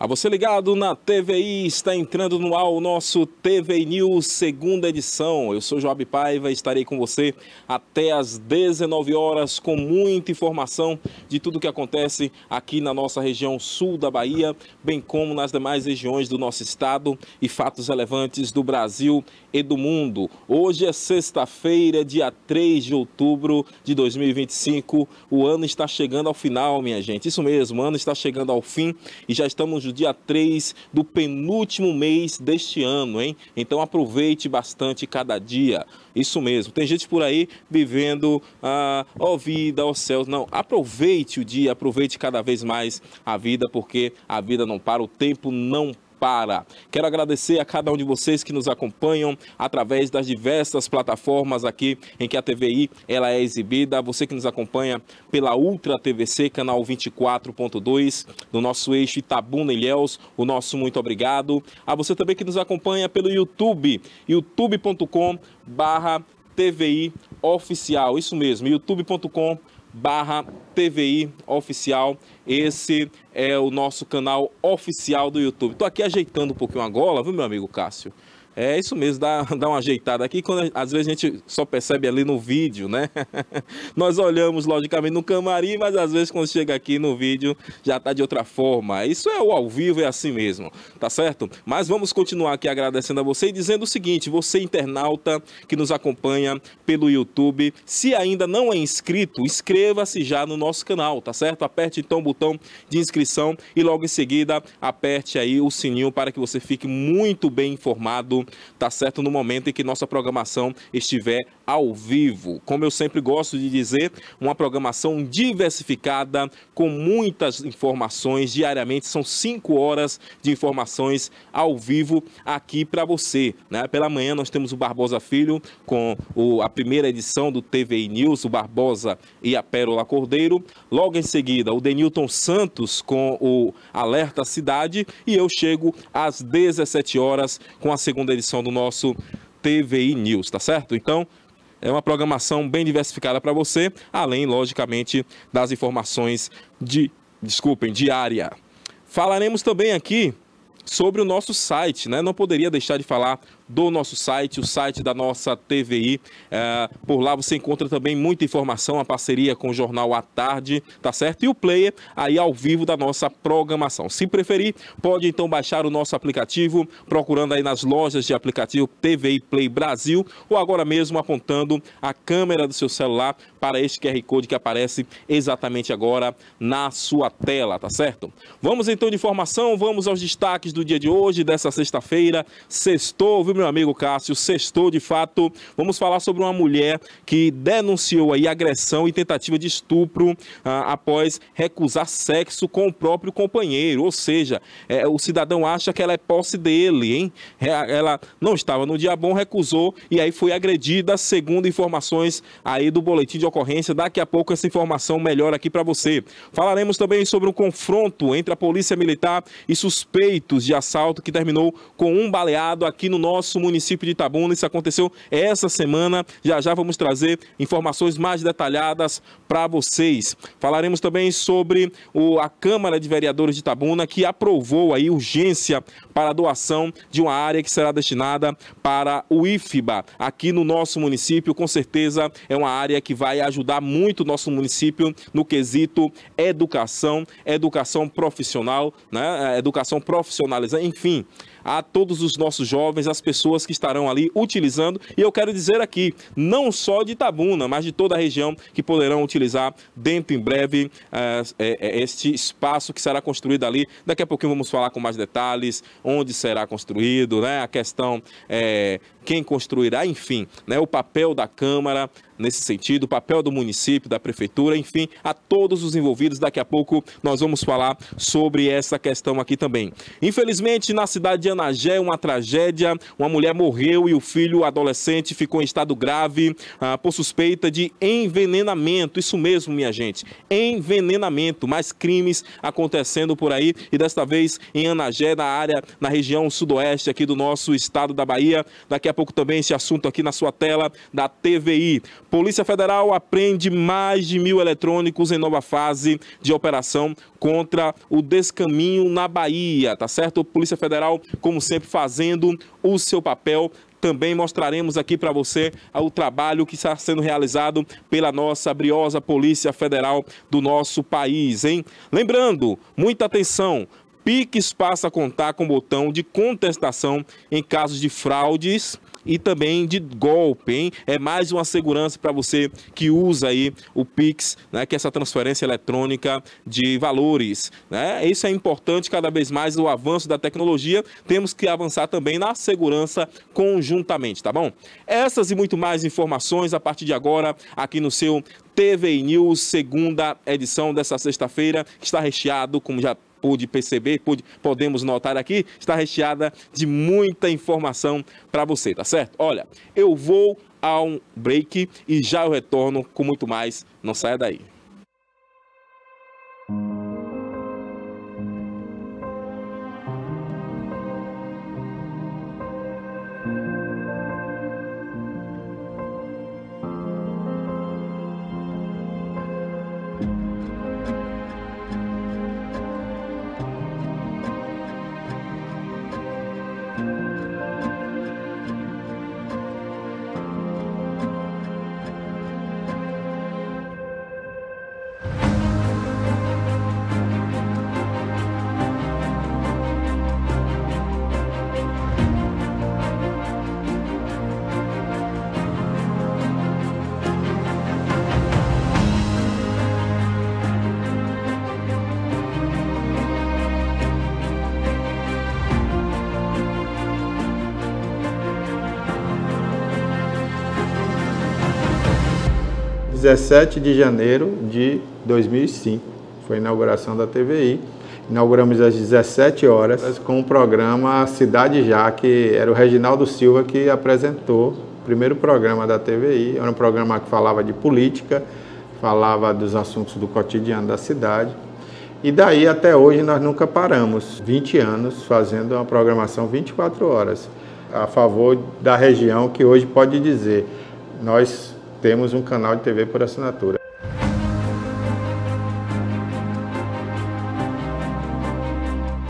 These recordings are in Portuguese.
A você ligado na TVI, está entrando no ar o nosso TVI News, segunda edição. Eu sou Joab Paiva e estarei com você até às 19 horas com muita informação de tudo o que acontece aqui na nossa região sul da Bahia, bem como nas demais regiões do nosso estado e fatos relevantes do Brasil e do mundo. Hoje é sexta-feira, dia 3 de outubro de 2025. O ano está chegando ao final, minha gente. Isso mesmo, o ano está chegando ao fim e já estamos no dia 3 do penúltimo mês deste ano, hein? Então aproveite bastante cada dia. Isso mesmo, tem gente por aí vivendo ó vida, ó céus. Não, aproveite o dia, aproveite cada vez mais a vida, porque a vida não para, o tempo não para. Quero agradecer a cada um de vocês que nos acompanham através das diversas plataformas aqui em que a TVI ela é exibida. Você que nos acompanha pela Ultra TVC, canal 24.2, no nosso eixo Itabuna-Ilhéus, o nosso muito obrigado. A você também que nos acompanha pelo YouTube, youtube.com/TVI Oficial. Isso mesmo, youtube.com/TVI Oficial. Esse é o nosso canal oficial do YouTube. Tô aqui ajeitando um pouquinho a gola, viu, meu amigo Cássio? É isso mesmo, dá uma ajeitada aqui, quando às vezes a gente só percebe ali no vídeo, né? Nós olhamos, logicamente, no camarim, mas às vezes quando chega aqui no vídeo já tá de outra forma. Isso é o ao vivo, é assim mesmo, tá certo? Mas vamos continuar aqui agradecendo a você e dizendo o seguinte: você internauta que nos acompanha pelo YouTube, se ainda não é inscrito, inscreva-se já no nosso canal, tá certo? Aperte então o botão de inscrição e logo em seguida aperte aí o sininho para que você fique muito bem informado, tá certo, no momento em que nossa programação estiver ao vivo. Como eu sempre gosto de dizer, uma programação diversificada com muitas informações diariamente. São 5 horas de informações ao vivo aqui para você, né? Pela manhã nós temos o Barbosa Filho com a primeira edição do TVI News, o Barbosa e a Pérola Cordeiro. Logo em seguida, o Denilton Santos com o Alerta Cidade e eu chego às 17 horas com a segunda edição do nosso TVI News, tá certo? Então, é uma programação bem diversificada para você, além, logicamente, das informações diária. Falaremos também aqui sobre o nosso site, né? Não poderia deixar de falar do nosso site, o site da nossa TVI. Por lá você encontra também muita informação, a parceria com o Jornal à Tarde, tá certo? E o player aí ao vivo da nossa programação. Se preferir, pode então baixar o nosso aplicativo, procurando aí nas lojas de aplicativo TVI Play Brasil, ou agora mesmo apontando a câmera do seu celular para este QR Code que aparece exatamente agora na sua tela, tá certo? Vamos então de informação, vamos aos destaques do dia de hoje, dessa sexta-feira. Sextou, viu, meu amigo Cássio? Sextou de fato. Vamos falar sobre uma mulher que denunciou aí agressão e tentativa de estupro após recusar sexo com o próprio companheiro. Ou seja, o cidadão acha que ela é posse dele, hein? Ela não estava no dia bom, recusou e aí foi agredida, segundo informações aí do boletim de ocorrência. Daqui a pouco essa informação melhor aqui para você. Falaremos também sobre um confronto entre a Polícia Militar e suspeitos de assalto que terminou com um baleado aqui no nosso município de Itabuna. Isso aconteceu essa semana. Já já vamos trazer informações mais detalhadas para vocês. Falaremos também sobre a Câmara de Vereadores de Itabuna, que aprovou aí urgência para a doação de uma área que será destinada para o IFBA aqui no nosso município. Com certeza é uma área que vai ajudar muito o nosso município no quesito educação profissional, né? Educação profissionalizante, enfim, a todos os nossos jovens, as pessoas que estarão ali utilizando, e eu quero dizer aqui, não só de Itabuna, mas de toda a região que poderão utilizar dentro em breve este espaço que será construído ali. Daqui a pouquinho vamos falar com mais detalhes, onde será construído, né? A questão, quem construirá, enfim, né? O papel da Câmara nesse sentido, o papel do município, da prefeitura, enfim, a todos os envolvidos. Daqui a pouco nós vamos falar sobre essa questão aqui também. Infelizmente, na cidade de Anagé, uma tragédia. Uma mulher morreu e o filho adolescente ficou em estado grave por suspeita de envenenamento. Isso mesmo, minha gente. Envenenamento. Mais crimes acontecendo por aí. E desta vez em Anagé, na região sudoeste aqui do nosso estado da Bahia. Daqui a pouco também esse assunto aqui na sua tela da TVI. Polícia Federal apreende mais de 1.000 eletrônicos em nova fase de operação contra o descaminho na Bahia, tá certo? Polícia Federal, como sempre, fazendo o seu papel. Também mostraremos aqui para você o trabalho que está sendo realizado pela nossa briosa Polícia Federal do nosso país, hein? Lembrando, muita atenção, Pix passa a contar com botão de contestação em casos de fraudes e também de golpe, hein? É mais uma segurança para você que usa aí o Pix, né? Que é essa transferência eletrônica de valores, né? Isso é importante, cada vez mais o avanço da tecnologia, temos que avançar também na segurança conjuntamente, tá bom? Essas e muito mais informações a partir de agora aqui no seu TVI News, segunda edição dessa sexta-feira, que está recheado, como já pude perceber, podemos notar aqui, está recheada de muita informação para você, tá certo? Olha, eu vou a um break e já eu retorno com muito mais, não saia daí. Dia 17 de janeiro de 2005, foi a inauguração da TVI. Inauguramos às 17 horas com o programa Cidade Já, que era o Reginaldo Silva que apresentou o primeiro programa da TVI. Era um programa que falava de política, falava dos assuntos do cotidiano da cidade. E daí até hoje nós nunca paramos, 20 anos fazendo uma programação 24 horas, a favor da região, que hoje pode dizer, nós temos um canal de TV por assinatura.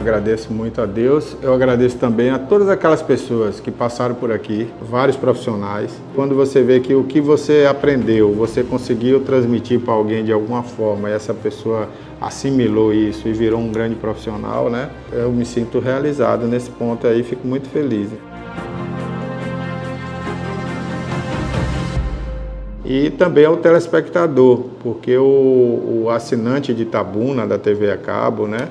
Agradeço muito a Deus, eu agradeço também a todas aquelas pessoas que passaram por aqui, vários profissionais. Quando você vê que o que você aprendeu, você conseguiu transmitir para alguém de alguma forma, e essa pessoa assimilou isso e virou um grande profissional, né? Eu me sinto realizado nesse ponto aí, fico muito feliz. E também ao telespectador, porque o assinante de Itabuna, da TV a cabo, né?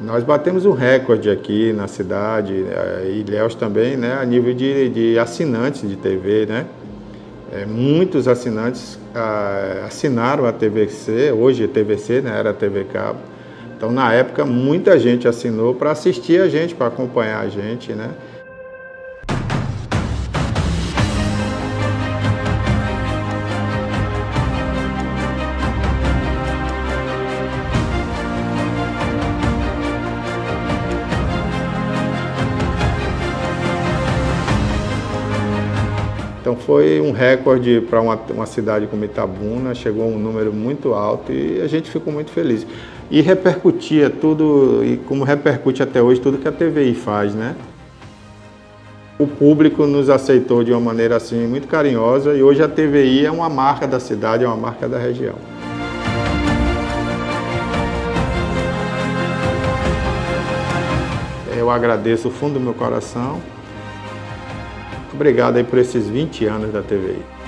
Nós batemos um recorde aqui na cidade, e Ilhéus também, né? A nível de assinantes de TV, né? Muitos assinantes assinaram a TVC, hoje a TVC, né? Era a TV Cabo. Então, na época, muita gente assinou para assistir a gente, para acompanhar a gente, né? Então foi um recorde para uma cidade como Itabuna, chegou a um número muito alto e a gente ficou muito feliz. E repercutia tudo, e como repercute até hoje, tudo que a TVI faz, né? O público nos aceitou de uma maneira assim muito carinhosa e hoje a TVI é uma marca da cidade, é uma marca da região. Eu agradeço do fundo do meu coração. Obrigado aí por esses 20 anos da TVI.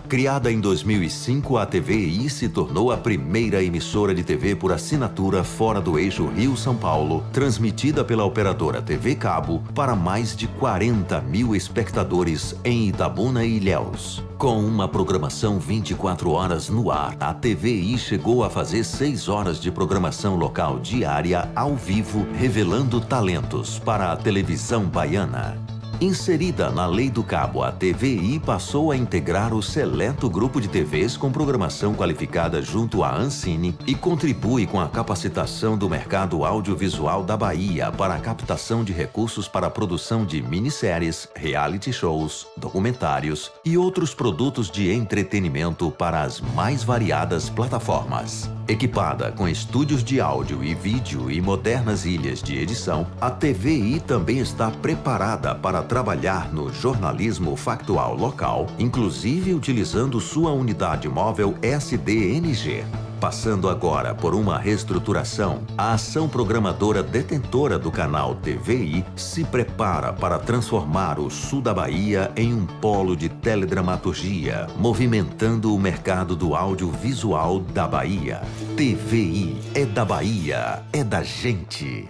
Criada em 2005, a TVI se tornou a primeira emissora de TV por assinatura fora do eixo Rio-São Paulo, transmitida pela operadora TV Cabo para mais de 40 mil espectadores em Itabuna e Ilhéus. Com uma programação 24 horas no ar, a TVI chegou a fazer 6 horas de programação local diária ao vivo, revelando talentos para a televisão baiana. Inserida na Lei do Cabo, a TVI passou a integrar o seleto grupo de TVs com programação qualificada junto à Ancine e contribui com a capacitação do mercado audiovisual da Bahia para a captação de recursos para a produção de minisséries, reality shows, documentários e outros produtos de entretenimento para as mais variadas plataformas. Equipada com estúdios de áudio e vídeo e modernas ilhas de edição, a TVI também está preparada para trabalhar no jornalismo factual local, inclusive utilizando sua unidade móvel SDNG. Passando agora por uma reestruturação, a ação programadora detentora do canal TVI se prepara para transformar o sul da Bahia em um polo de teledramaturgia, movimentando o mercado do audiovisual da Bahia. TVI é da Bahia, é da gente.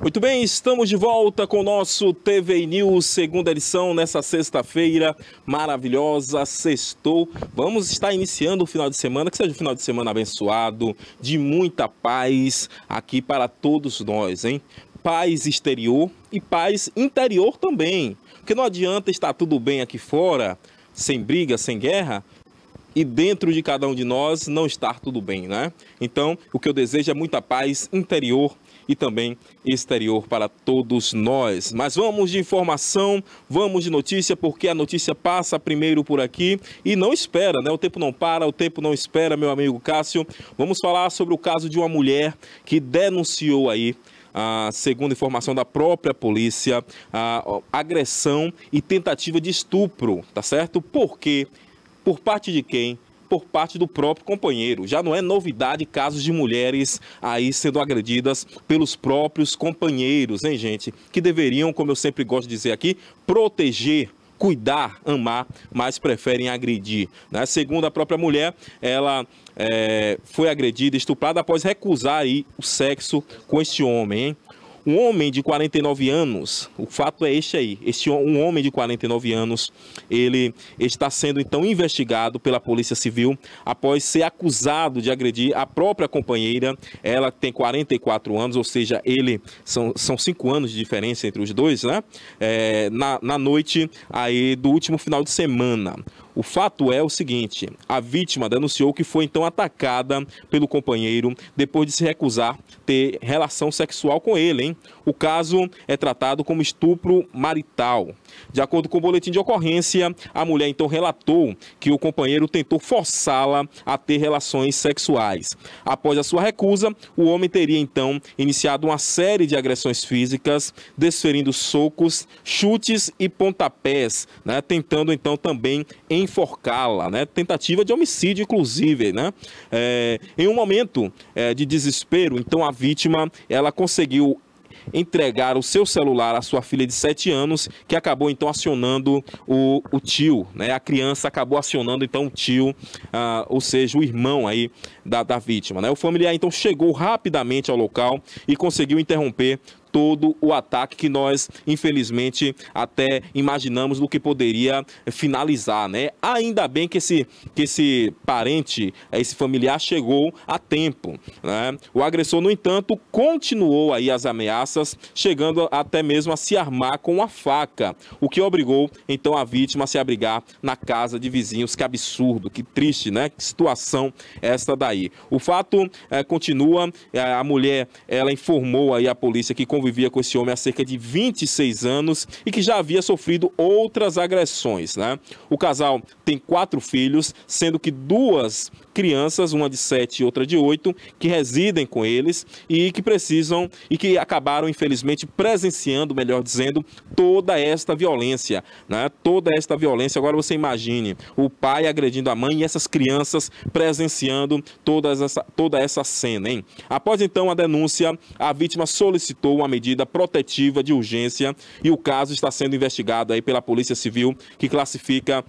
Muito bem, estamos de volta com o nosso TVI News, segunda edição, nessa sexta-feira maravilhosa, sextou. Vamos estar iniciando o final de semana, que seja um final de semana abençoado, de muita paz aqui para todos nós, hein? Paz exterior e paz interior também, porque não adianta estar tudo bem aqui fora, sem briga, sem guerra, e dentro de cada um de nós não estar tudo bem, né? Então, o que eu desejo é muita paz interior e também exterior para todos nós. Mas vamos de informação, vamos de notícia, porque a notícia passa primeiro por aqui e não espera, né? O tempo não para, o tempo não espera, meu amigo Cássio. Vamos falar sobre o caso de uma mulher que denunciou aí, segundo informação da própria polícia, agressão e tentativa de estupro, tá certo? Por quê? Por parte de quem? Por parte do próprio companheiro. Já não é novidade casos de mulheres aí sendo agredidas pelos próprios companheiros, hein, gente? Que deveriam, como eu sempre gosto de dizer aqui, proteger, cuidar, amar, mas preferem agredir, né? Segundo a própria mulher, ela foi agredida, estuprada após recusar aí o sexo com este homem, hein? Um homem de 49 anos, o fato é este aí, um homem de 49 anos, ele está sendo então investigado pela Polícia Civil após ser acusado de agredir a própria companheira. Ela tem 44 anos, ou seja, são 5 anos de diferença entre os dois, né? Na noite aí do último final de semana. O fato é o seguinte, a vítima denunciou que foi então atacada pelo companheiro depois de se recusar ter relação sexual com ele, hein? O caso é tratado como estupro marital. De acordo com o boletim de ocorrência, a mulher então relatou que o companheiro tentou forçá-la a ter relações sexuais. Após a sua recusa, o homem teria então iniciado uma série de agressões físicas, desferindo socos, chutes e pontapés, né? Tentando então também enforcá-la, né? Tentativa de homicídio, inclusive, né? Em um momento de desespero, então a vítima, ela conseguiu entregar o seu celular à sua filha de 7 anos, que acabou então acionando o tio, né? A criança acabou acionando então o tio, ou seja, o irmão aí da vítima, né? O familiar então chegou rapidamente ao local e conseguiu interromper todo o ataque que nós, infelizmente, até imaginamos do que poderia finalizar, né? Ainda bem que esse parente, esse familiar chegou a tempo, né? O agressor, no entanto, continuou aí as ameaças, chegando até mesmo a se armar com uma faca, o que obrigou, então, a vítima a se abrigar na casa de vizinhos. Que absurdo, que triste, né? Que situação essa daí. O fato continua, a mulher, ela informou aí a polícia que convivia com esse homem há cerca de 26 anos e que já havia sofrido outras agressões, né? O casal tem 4 filhos, sendo que 2 crianças, uma de 7 e outra de 8, que residem com eles e que precisam e que acabaram, infelizmente, presenciando, melhor dizendo, toda esta violência, né? Toda esta violência. Agora você imagine o pai agredindo a mãe e essas crianças presenciando toda essa cena, hein? Após então a denúncia, a vítima solicitou uma medida protetiva de urgência e o caso está sendo investigado aí pela Polícia Civil, que classifica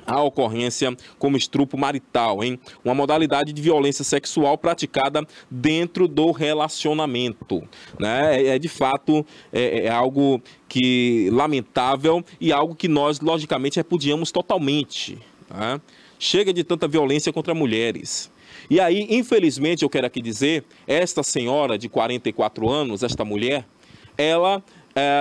a ocorrência como estupro marital, hein? Uma modalidade de violência sexual praticada dentro do relacionamento, né? De fato, algo que lamentável e algo que nós, logicamente, repudiamos totalmente, né? Chega de tanta violência contra mulheres. E aí, infelizmente, eu quero aqui dizer, esta senhora de 44 anos, esta mulher, ela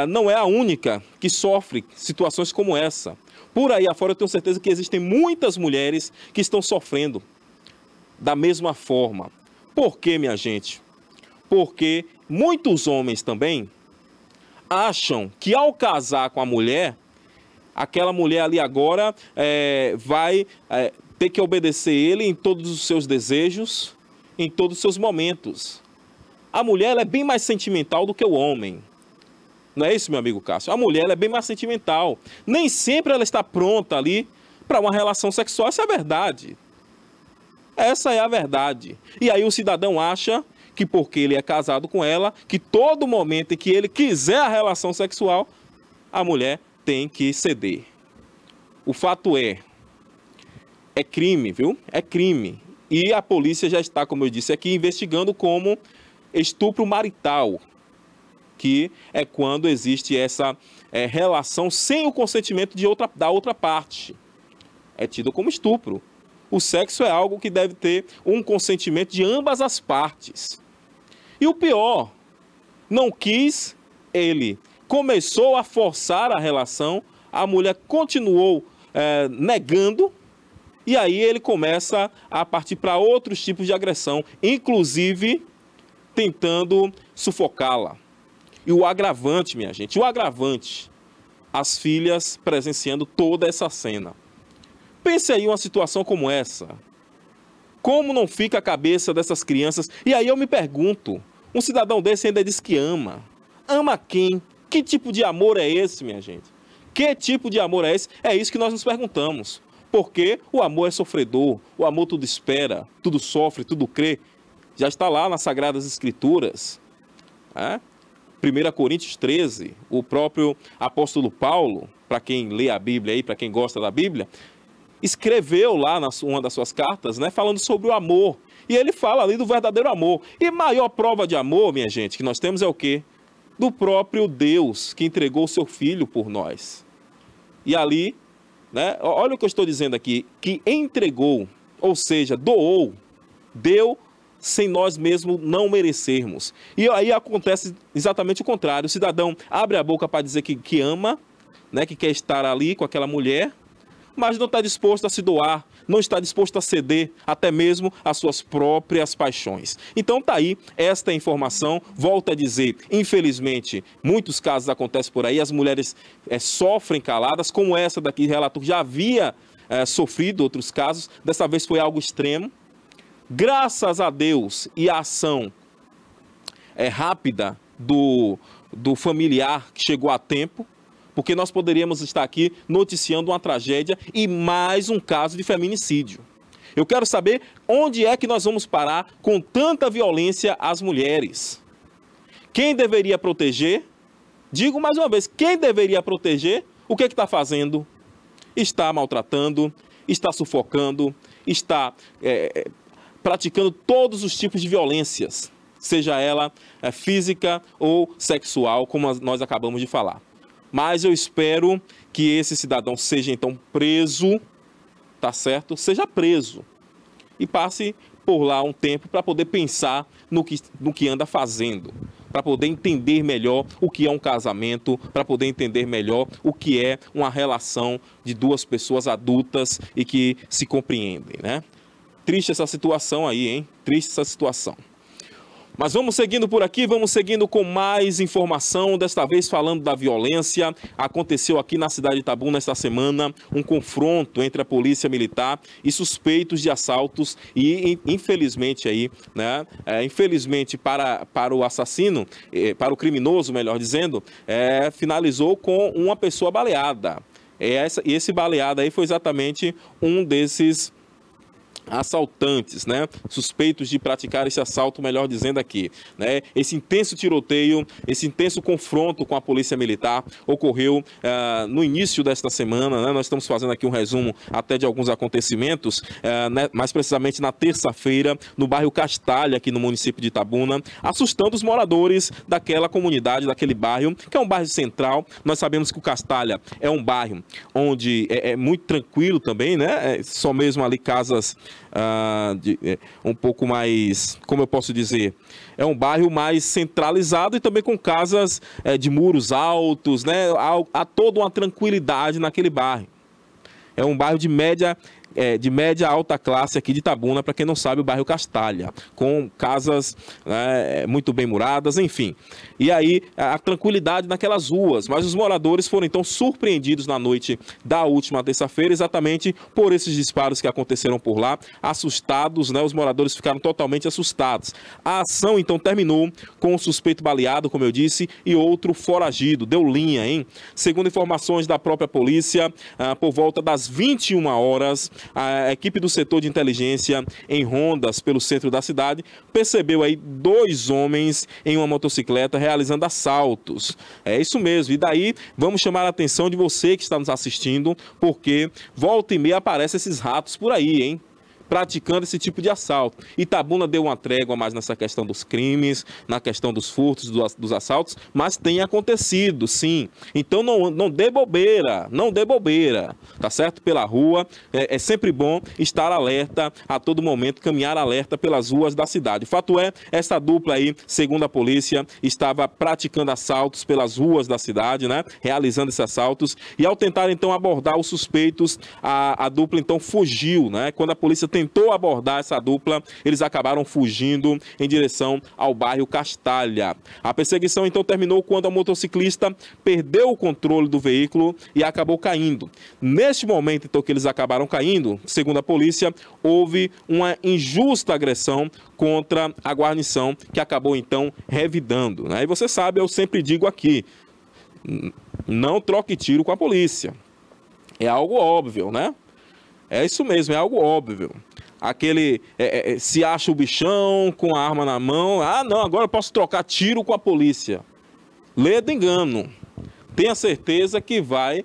não é a única que sofre situações como essa. Por aí afora, eu tenho certeza que existem muitas mulheres que estão sofrendo da mesma forma. Por quê, minha gente? Porque muitos homens também acham que ao casar com a mulher, aquela mulher ali agora vai ter que obedecer ele em todos os seus desejos, em todos os seus momentos. A mulher ela é bem mais sentimental do que o homem. Não é isso, meu amigo Cássio? A mulher ela é bem mais sentimental. Nem sempre ela está pronta ali para uma relação sexual. Essa é a verdade. Essa é a verdade. E aí o cidadão acha que porque ele é casado com ela, que todo momento em que ele quiser a relação sexual, a mulher tem que ceder. O fato é crime, viu? É crime. E a polícia já está, como eu disse aqui, investigando como estupro marital, que é quando existe essa relação sem o consentimento da outra parte. É tido como estupro. O sexo é algo que deve ter um consentimento de ambas as partes. E o pior, não quis, ele começou a forçar a relação, a mulher continuou negando, e aí ele começa a partir para outros tipos de agressão, inclusive tentando sufocá-la. E o agravante, minha gente, o agravante, as filhas presenciando toda essa cena. Pense aí uma situação como essa. Como não fica a cabeça dessas crianças? E aí eu me pergunto, um cidadão desse ainda diz que ama. Ama quem? Que tipo de amor é esse, minha gente? Que tipo de amor é esse? É isso que nós nos perguntamos. Porque o amor é sofredor, o amor tudo espera, tudo sofre, tudo crê. Já está lá nas Sagradas Escrituras, 1 Coríntios 13, o próprio apóstolo Paulo, para quem lê a Bíblia aí, para quem gosta da Bíblia, escreveu lá uma das suas cartas, né, falando sobre o amor. E ele fala ali do verdadeiro amor. E maior prova de amor, minha gente, que nós temos é o quê? Do próprio Deus, que entregou o seu Filho por nós. E ali, né, olha o que eu estou dizendo aqui, que entregou, ou seja, doou, deu, sem nós mesmos não merecermos. E aí acontece exatamente o contrário. O cidadão abre a boca para dizer que ama, né, que quer estar ali com aquela mulher, mas não está disposto a se doar, não está disposto a ceder até mesmo às suas próprias paixões. Então tá aí esta informação. Volto a dizer, infelizmente, muitos casos acontecem por aí, as mulheres sofrem caladas, como essa daqui relatou, já havia sofrido outros casos, dessa vez foi algo extremo. Graças a Deus e a ação rápida do familiar que chegou a tempo, porque nós poderíamos estar aqui noticiando uma tragédia e mais um caso de feminicídio. Eu quero saber onde é que nós vamos parar com tanta violência às mulheres. Quem deveria proteger? Digo mais uma vez, quem deveria proteger? O que está fazendo? Está maltratando, está sufocando, está praticando todos os tipos de violências, seja ela física ou sexual, como nós acabamos de falar. Mas eu espero que esse cidadão seja então preso, tá certo? Seja preso e passe por lá um tempo para poder pensar no que anda fazendo, para poder entender melhor o que é um casamento, para poder entender melhor o que é uma relação de duas pessoas adultas e que se compreendem, né? Triste essa situação aí, hein? Triste essa situação. Mas vamos seguindo por aqui, vamos seguindo com mais informação, desta vez falando da violência. Aconteceu aqui na cidade de Itabuna esta semana um confronto entre a polícia militar e suspeitos de assaltos e infelizmente aí, né, infelizmente para o assassino, para o criminoso, melhor dizendo, finalizou com uma pessoa baleada. E esse baleado aí foi exatamente um desses assaltantes, né, suspeitos de praticar esse assalto, melhor dizendo aqui, né, esse intenso tiroteio, esse intenso confronto com a polícia militar ocorreu no início desta semana, né, nós estamos fazendo aqui um resumo até de alguns acontecimentos, né, mais precisamente na terça-feira, no bairro Castalha, aqui no município de Itabuna, assustando os moradores daquela comunidade, daquele bairro, que é um bairro central. Nós sabemos que o Castalha é um bairro onde é muito tranquilo também, né, só mesmo ali casas um pouco mais, como eu posso dizer, é um bairro mais centralizado e também com casas de muros altos, né? Há toda uma tranquilidade naquele bairro. É um bairro de média alta classe aqui de Itabuna, para quem não sabe, o bairro Castalha, com casas muito bem muradas, enfim. E aí, a tranquilidade naquelas ruas, mas os moradores foram então surpreendidos na noite da última terça-feira, exatamente por esses disparos que aconteceram por lá, assustados, né? Os moradores ficaram totalmente assustados. A ação então terminou com um suspeito baleado, como eu disse, e outro foragido, deu linha, hein? Segundo informações da própria polícia, por volta das 21 horas, a equipe do setor de inteligência em rondas pelo centro da cidade percebeu aí 2 homens em uma motocicleta realizando assaltos. É isso mesmo. E daí vamos chamar a atenção de você que está nos assistindo, porque volta e meia aparecem esses ratos por aí, hein? Praticando esse tipo de assalto. Itabuna deu uma trégua mais nessa questão dos crimes, na questão dos furtos, dos assaltos, mas tem acontecido, sim. Então não dê bobeira, não dê bobeira, tá certo? Pela rua, é sempre bom estar alerta a todo momento, caminhar alerta pelas ruas da cidade. O fato é, essa dupla aí, segundo a polícia, estava praticando assaltos pelas ruas da cidade, né? Realizando esses assaltos, e ao tentar então abordar os suspeitos, a dupla então fugiu, né? Quando a polícia tentou abordar essa dupla, eles acabaram fugindo em direção ao bairro Castalha. A perseguição então terminou quando a motociclista perdeu o controle do veículo e acabou caindo. Neste momento então que eles acabaram caindo, segundo a polícia, houve uma injusta agressão contra a guarnição, que acabou então revidando, né? E você sabe, eu sempre digo aqui, não troque tiro com a polícia. É algo óbvio, né? É isso mesmo, é algo óbvio. Aquele se acha o bichão com a arma na mão. Ah, não, agora eu posso trocar tiro com a polícia. Ledo engano. Tenha certeza que vai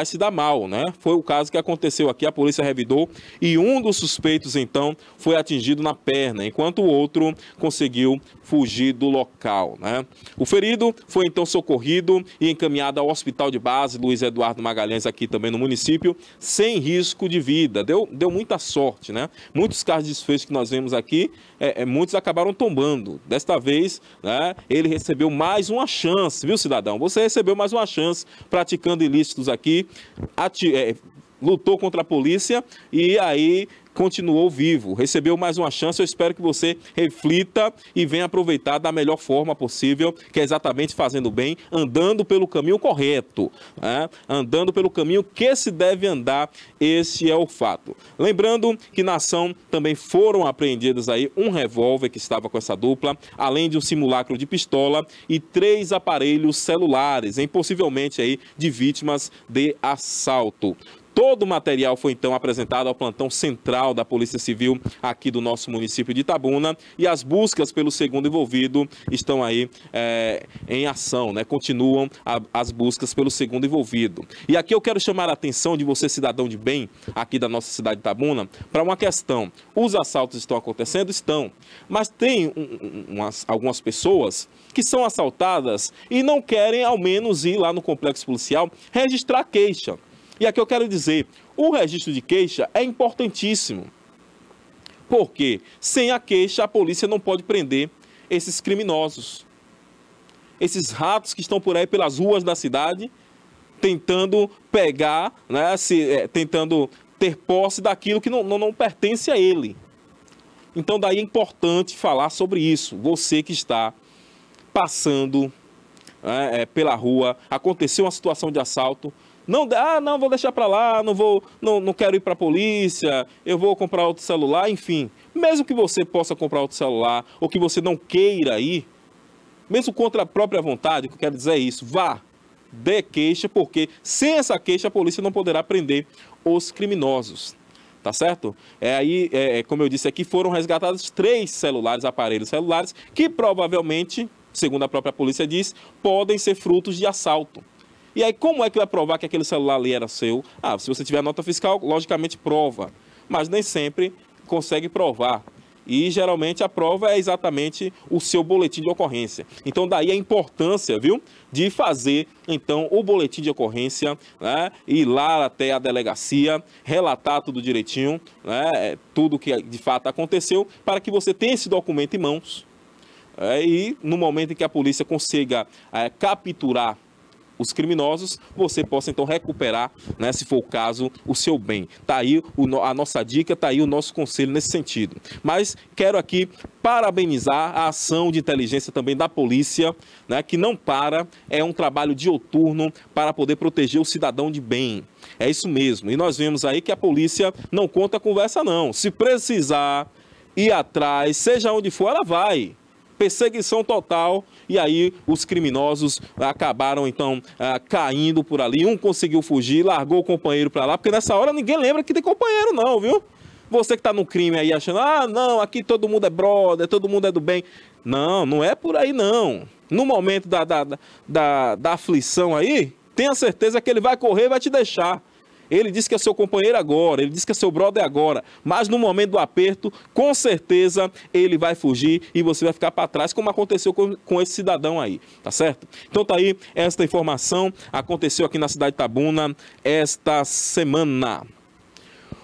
se dar mal, né? Foi o caso que aconteceu aqui, a polícia revidou e um dos suspeitos, então, foi atingido na perna, enquanto o outro conseguiu fugir do local, né? O ferido foi, então, socorrido e encaminhado ao Hospital de Base Luiz Eduardo Magalhães, aqui também no município, sem risco de vida. Deu muita sorte, né? Muitos casos de desfecho que nós vemos aqui, muitos acabaram tombando. Desta vez, né, ele recebeu mais uma chance, viu, cidadão? Você recebeu mais uma chance praticando ilícitos aqui, lutou contra a polícia e aí continuou vivo, recebeu mais uma chance. Eu espero que você reflita e venha aproveitar da melhor forma possível, que é exatamente fazendo bem, andando pelo caminho correto, né? Andando pelo caminho que se deve andar, esse é o fato. Lembrando que na ação também foram apreendidos aí um revólver que estava com essa dupla, além de um simulacro de pistola e 3 aparelhos celulares, possivelmente aí de vítimas de assalto. Todo o material foi então apresentado ao plantão central da Polícia Civil aqui do nosso município de Itabuna, e as buscas pelo segundo envolvido estão aí em ação, né? Continuam as buscas pelo segundo envolvido. E aqui eu quero chamar a atenção de você, cidadão de bem, aqui da nossa cidade de Itabuna, para uma questão. Os assaltos estão acontecendo? Estão. Mas tem algumas pessoas que são assaltadas e não querem ao menos ir lá no complexo policial registrar queixa. E aqui eu quero dizer, o registro de queixa é importantíssimo, porque sem a queixa a polícia não pode prender esses criminosos, esses ratos que estão por aí pelas ruas da cidade, tentando pegar, né, tentando ter posse daquilo que não pertence a ele. Então daí é importante falar sobre isso. Você que está passando pela rua, aconteceu uma situação de assalto, não, vou deixar para lá, não quero ir para a polícia, eu vou comprar outro celular, enfim. Mesmo que você possa comprar outro celular, ou que você não queira ir, mesmo contra a própria vontade, o que eu quero dizer é isso, vá, dê queixa, porque sem essa queixa a polícia não poderá prender os criminosos. tá certo? Como eu disse aqui, foram resgatados 3 celulares, aparelhos celulares, que provavelmente, segundo a própria polícia diz, podem ser frutos de assalto. E aí, como é que vai provar que aquele celular ali era seu? Se você tiver a nota fiscal, logicamente prova, mas nem sempre consegue provar. E geralmente a prova é exatamente o seu boletim de ocorrência. Então daí a importância, viu, de fazer então o boletim de ocorrência, né, ir lá até a delegacia, relatar tudo direitinho, né, tudo que de fato aconteceu, para que você tenha esse documento em mãos. E no momento em que a polícia consiga capturar os criminosos, você possa então recuperar, né, se for o caso, o seu bem. Tá aí a nossa dica, tá aí o nosso conselho nesse sentido. Mas quero aqui parabenizar a ação de inteligência também da polícia, né, que não para, é um trabalho dioturno para poder proteger o cidadão de bem. É isso mesmo. E nós vemos aí que a polícia não conta conversa não. Se precisar ir atrás, seja onde for, ela vai. Perseguição total, e aí os criminosos acabaram então caindo por ali. Um conseguiu fugir, largou o companheiro para lá, porque nessa hora ninguém lembra que tem companheiro não, viu? Você que tá no crime aí achando, não, aqui todo mundo é brother, todo mundo é do bem. Não, não é por aí não. No momento da aflição aí, tenha certeza que ele vai correr e vai te deixar. Ele disse que é seu companheiro agora, ele disse que é seu brother agora, mas no momento do aperto, com certeza ele vai fugir e você vai ficar para trás, como aconteceu com esse cidadão aí, tá certo? Então tá aí, esta informação aconteceu aqui na cidade de Itabuna esta semana.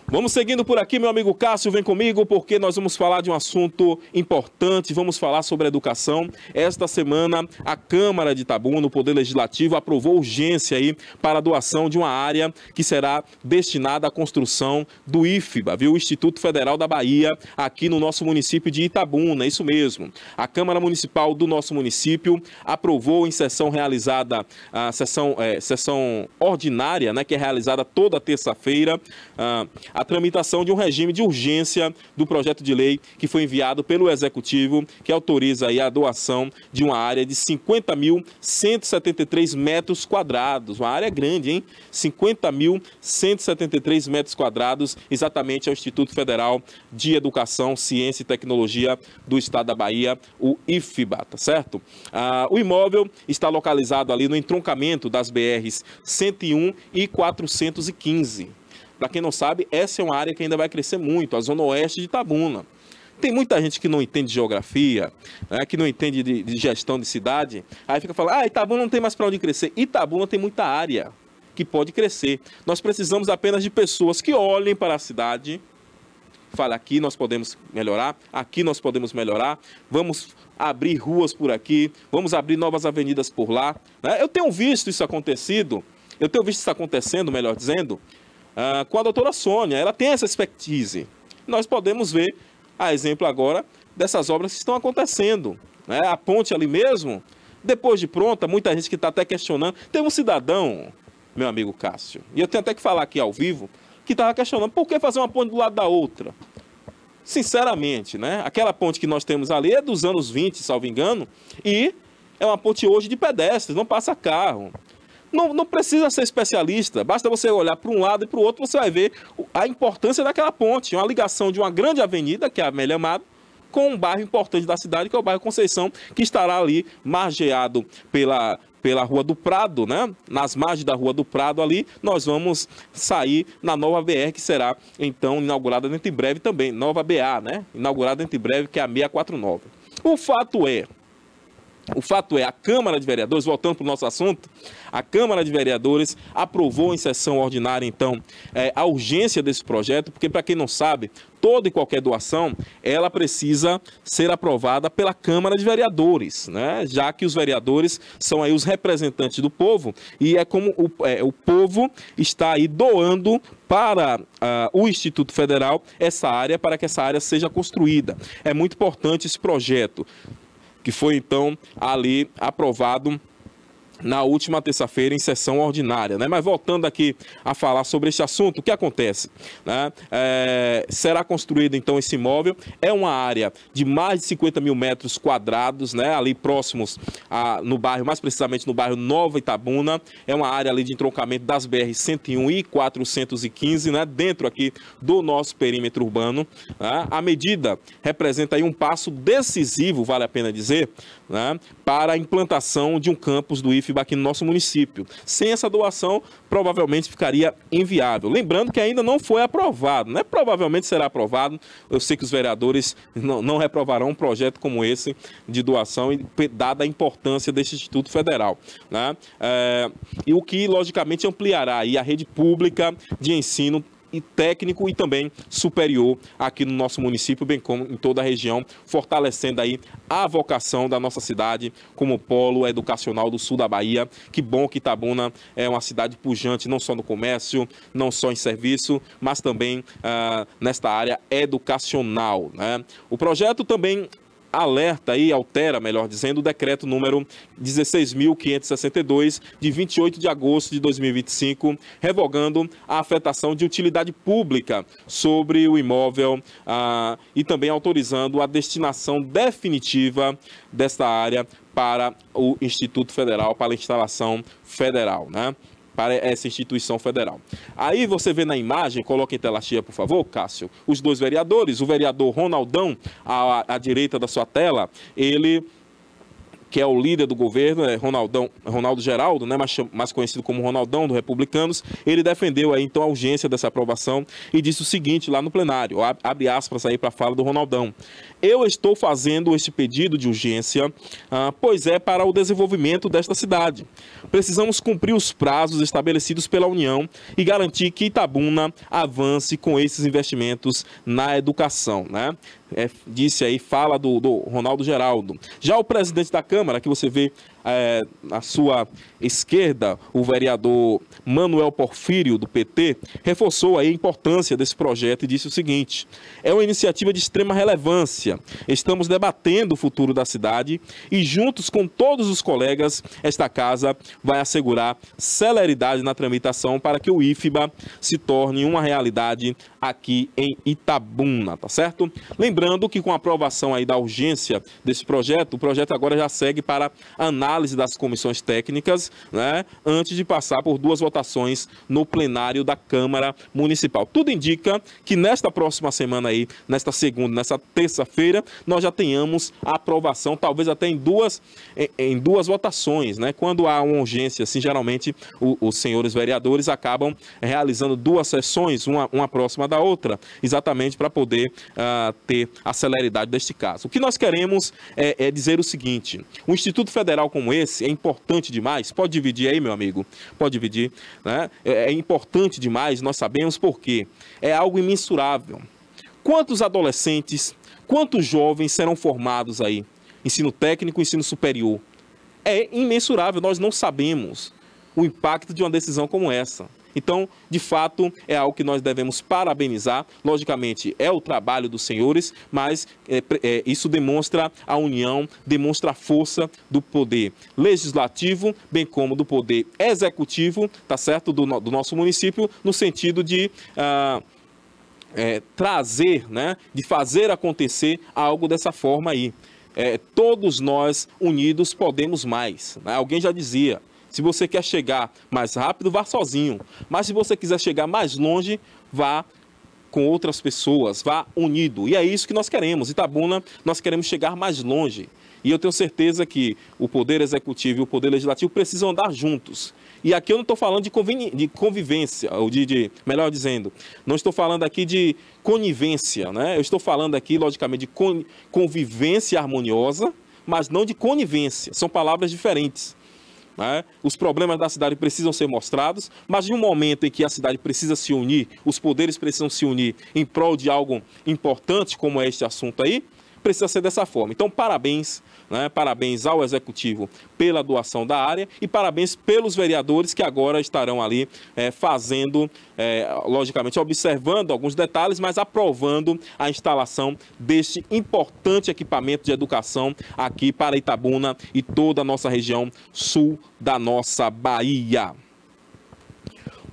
Vamos seguindo por aqui, meu amigo Cássio, vem comigo, porque nós vamos falar de um assunto importante, vamos falar sobre educação. Esta semana, a Câmara de Itabuna, o Poder Legislativo, aprovou urgência aí para a doação de uma área que será destinada à construção do IFBA, viu? O Instituto Federal da Bahia, aqui no nosso município de Itabuna, isso mesmo. A Câmara Municipal do nosso município aprovou em sessão realizada, sessão ordinária, né, que é realizada toda terça-feira, a tramitação de um regime de urgência do projeto de lei que foi enviado pelo Executivo, que autoriza aí a doação de uma área de 50.173 metros quadrados. Uma área grande, hein? 50.173 metros quadrados, exatamente ao Instituto Federal de Educação, Ciência e Tecnologia do Estado da Bahia, o IFBA, tá certo? O imóvel está localizado ali no entroncamento das BRs 101 e 415. Para quem não sabe, essa é uma área que ainda vai crescer muito, a zona oeste de Itabuna. Tem muita gente que não entende de geografia, né, que não entende de gestão de cidade, aí fica falando, Itabuna não tem mais para onde crescer. Itabuna tem muita área que pode crescer. Nós precisamos apenas de pessoas que olhem para a cidade, falem, aqui nós podemos melhorar, aqui nós podemos melhorar, vamos abrir ruas por aqui, vamos abrir novas avenidas por lá. Né? Eu tenho visto isso acontecendo, melhor dizendo, com a doutora Sônia. Ela tem essa expertise. Nós podemos ver a exemplo agora dessas obras que estão acontecendo, né? A ponte ali mesmo, depois de pronta, muita gente que está até questionando. Tem um cidadão, meu amigo Cássio, e eu tenho até que falar aqui ao vivo, que estava questionando por que fazer uma ponte do lado da outra. Sinceramente, né? Aquela ponte que nós temos ali é dos anos 20, salvo engano, e é uma ponte hoje de pedestres, não passa carro. Não precisa ser especialista, basta você olhar para um lado e para o outro, você vai ver a importância daquela ponte, uma ligação de uma grande avenida, que é a Amélia Amado, com um bairro importante da cidade, que é o bairro Conceição, que estará ali margeado pela Rua do Prado, né? Nas margens da Rua do Prado ali, nós vamos sair na nova BR, que será então inaugurada dentro em breve também, nova BA, né? Inaugurada dentro em breve, que é a 649. O fato é, a Câmara de Vereadores, voltando para o nosso assunto, a Câmara de Vereadores aprovou em sessão ordinária, então, a urgência desse projeto, porque, para quem não sabe, toda e qualquer doação, ela precisa ser aprovada pela Câmara de Vereadores, né? Já que os vereadores são aí os representantes do povo, e é como o povo está aí doando para o Instituto Federal essa área, para que essa área seja construída. É muito importante esse projeto, que foi então ali aprovado na última terça-feira em sessão ordinária, né? Mas voltando aqui a falar sobre este assunto, o que acontece? Né? Será construído então esse imóvel, é uma área de mais de 50 mil metros quadrados, né? Ali próximos no bairro, mais precisamente no bairro Nova Itabuna, é uma área ali de entroncamento das BR-101 e 415, né? Dentro aqui do nosso perímetro urbano, né? A medida representa aí um passo decisivo, vale a pena dizer, né? Para a implantação de um campus do IFBA aqui no nosso município. Sem essa doação, provavelmente ficaria inviável. Lembrando que ainda não foi aprovado, né? Provavelmente será aprovado. Eu sei que os vereadores não reprovarão um projeto como esse de doação, dada a importância deste Instituto Federal, né? E o que, logicamente, ampliará aí a rede pública de ensino e técnico e também superior aqui no nosso município, bem como em toda a região, fortalecendo aí a vocação da nossa cidade como polo educacional do sul da Bahia. Que bom que Itabuna é uma cidade pujante, não só no comércio, não só em serviço, mas também nesta área educacional, né? O projeto também alerta e altera, melhor dizendo, o decreto número 16.562, de 28 de agosto de 2025, revogando a afetação de utilidade pública sobre o imóvel e também autorizando a destinação definitiva desta área para o Instituto Federal, para a instalação federal, né? Para essa instituição federal. Aí você vê na imagem, coloca em tela cheia, por favor, Cássio, os dois vereadores, o vereador Ronaldão, à direita da sua tela, ele, que é o líder do governo, Ronaldo Geraldo, né, mais conhecido como Ronaldão, do Republicanos, ele defendeu aí, então, a urgência dessa aprovação e disse o seguinte lá no plenário, abre aspas aí para a fala do Ronaldão: eu estou fazendo este pedido de urgência, pois é para o desenvolvimento desta cidade. Precisamos cumprir os prazos estabelecidos pela União e garantir que Itabuna avance com esses investimentos na educação, né? Disse aí, fala do Ronaldo Geraldo. Já o presidente da Câmara, que você vê à sua esquerda, o vereador Manuel Porfírio, do PT, reforçou aí a importância desse projeto e disse o seguinte: é uma iniciativa de extrema relevância. Estamos debatendo o futuro da cidade e, juntos com todos os colegas, esta casa vai assegurar celeridade na tramitação para que o IFBA se torne uma realidade aqui em Itabuna, tá certo? Lembrando que com a aprovação aí da urgência desse projeto, o projeto agora já segue para análise das comissões técnicas, né, antes de passar por 2 votações no plenário da Câmara Municipal. Tudo indica que nesta próxima semana aí, nesta segunda, nessa terça-feira, nós já tenhamos a aprovação, talvez até em duas votações, né? Quando há uma urgência, assim, geralmente os senhores vereadores acabam realizando 2 sessões, uma próxima da outra, exatamente para poder ter a celeridade deste caso. O que nós queremos é dizer o seguinte: um Instituto Federal como esse é importante demais. Pode dividir aí, meu amigo? Pode dividir, né? É importante demais, nós sabemos por quê. É algo imensurável. Quantos adolescentes, quantos jovens serão formados aí? Ensino técnico, ensino superior. É imensurável, nós não sabemos o impacto de uma decisão como essa. Então, de fato, é algo que nós devemos parabenizar. Logicamente, é o trabalho dos senhores, mas isso demonstra a união, demonstra a força do poder legislativo, bem como do poder executivo, tá certo? Do nosso município, no sentido de trazer, né? De fazer acontecer algo dessa forma aí. Todos nós unidos podemos mais, né? Alguém já dizia: se você quer chegar mais rápido, vá sozinho. Mas se você quiser chegar mais longe, vá com outras pessoas, vá unido. E é isso que nós queremos. Itabuna, nós queremos chegar mais longe. E eu tenho certeza que o Poder Executivo e o Poder Legislativo precisam andar juntos. E aqui eu não estou falando de convivência, ou melhor dizendo, não estou falando aqui de conivência, né? Eu estou falando aqui, logicamente, de convivência harmoniosa, mas não de conivência. São palavras diferentes. Né? Os problemas da cidade precisam ser mostrados, mas em um momento em que a cidade precisa se unir, os poderes precisam se unir em prol de algo importante como é este assunto aí, precisa ser dessa forma. Então, parabéns, né? Parabéns ao Executivo pela doação da área e parabéns pelos vereadores que agora estarão ali fazendo, logicamente, observando alguns detalhes, mas aprovando a instalação deste importante equipamento de educação aqui para Itabuna e toda a nossa região sul da nossa Bahia.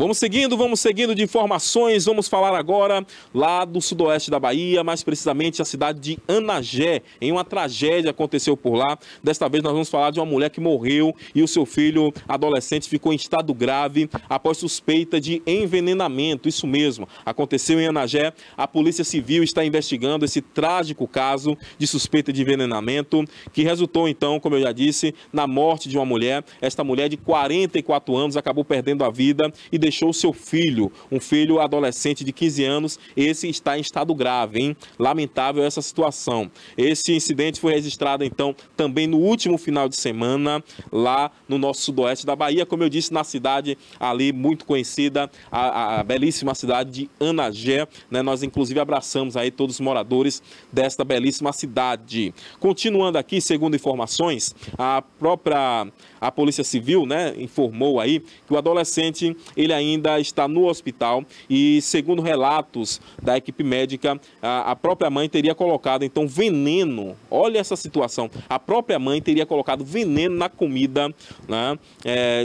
Vamos seguindo de informações, vamos falar agora lá do sudoeste da Bahia, mais precisamente a cidade de Anagé, em uma tragédia aconteceu por lá. Desta vez nós vamos falar de uma mulher que morreu e o seu filho adolescente ficou em estado grave após suspeita de envenenamento. Isso mesmo, aconteceu em Anagé. A Polícia Civil está investigando esse trágico caso de suspeita de envenenamento, que resultou então, como eu já disse, na morte de uma mulher. Esta mulher de 44 anos acabou perdendo a vida e deixou seu filho, um filho adolescente de 15 anos, esse está em estado grave, hein? Lamentável essa situação. Esse incidente foi registrado, então, também no último final de semana, lá no nosso sudoeste da Bahia, como eu disse, na cidade ali muito conhecida, a belíssima cidade de Anagé, né? Nós, inclusive, abraçamos aí todos os moradores desta belíssima cidade. Continuando aqui, segundo informações, a Polícia Civil, né, informou aí que o adolescente, ele ainda está no hospital e, segundo relatos da equipe médica, a própria mãe teria colocado, então, veneno. Olha essa situação. A própria mãe teria colocado veneno na comida, né,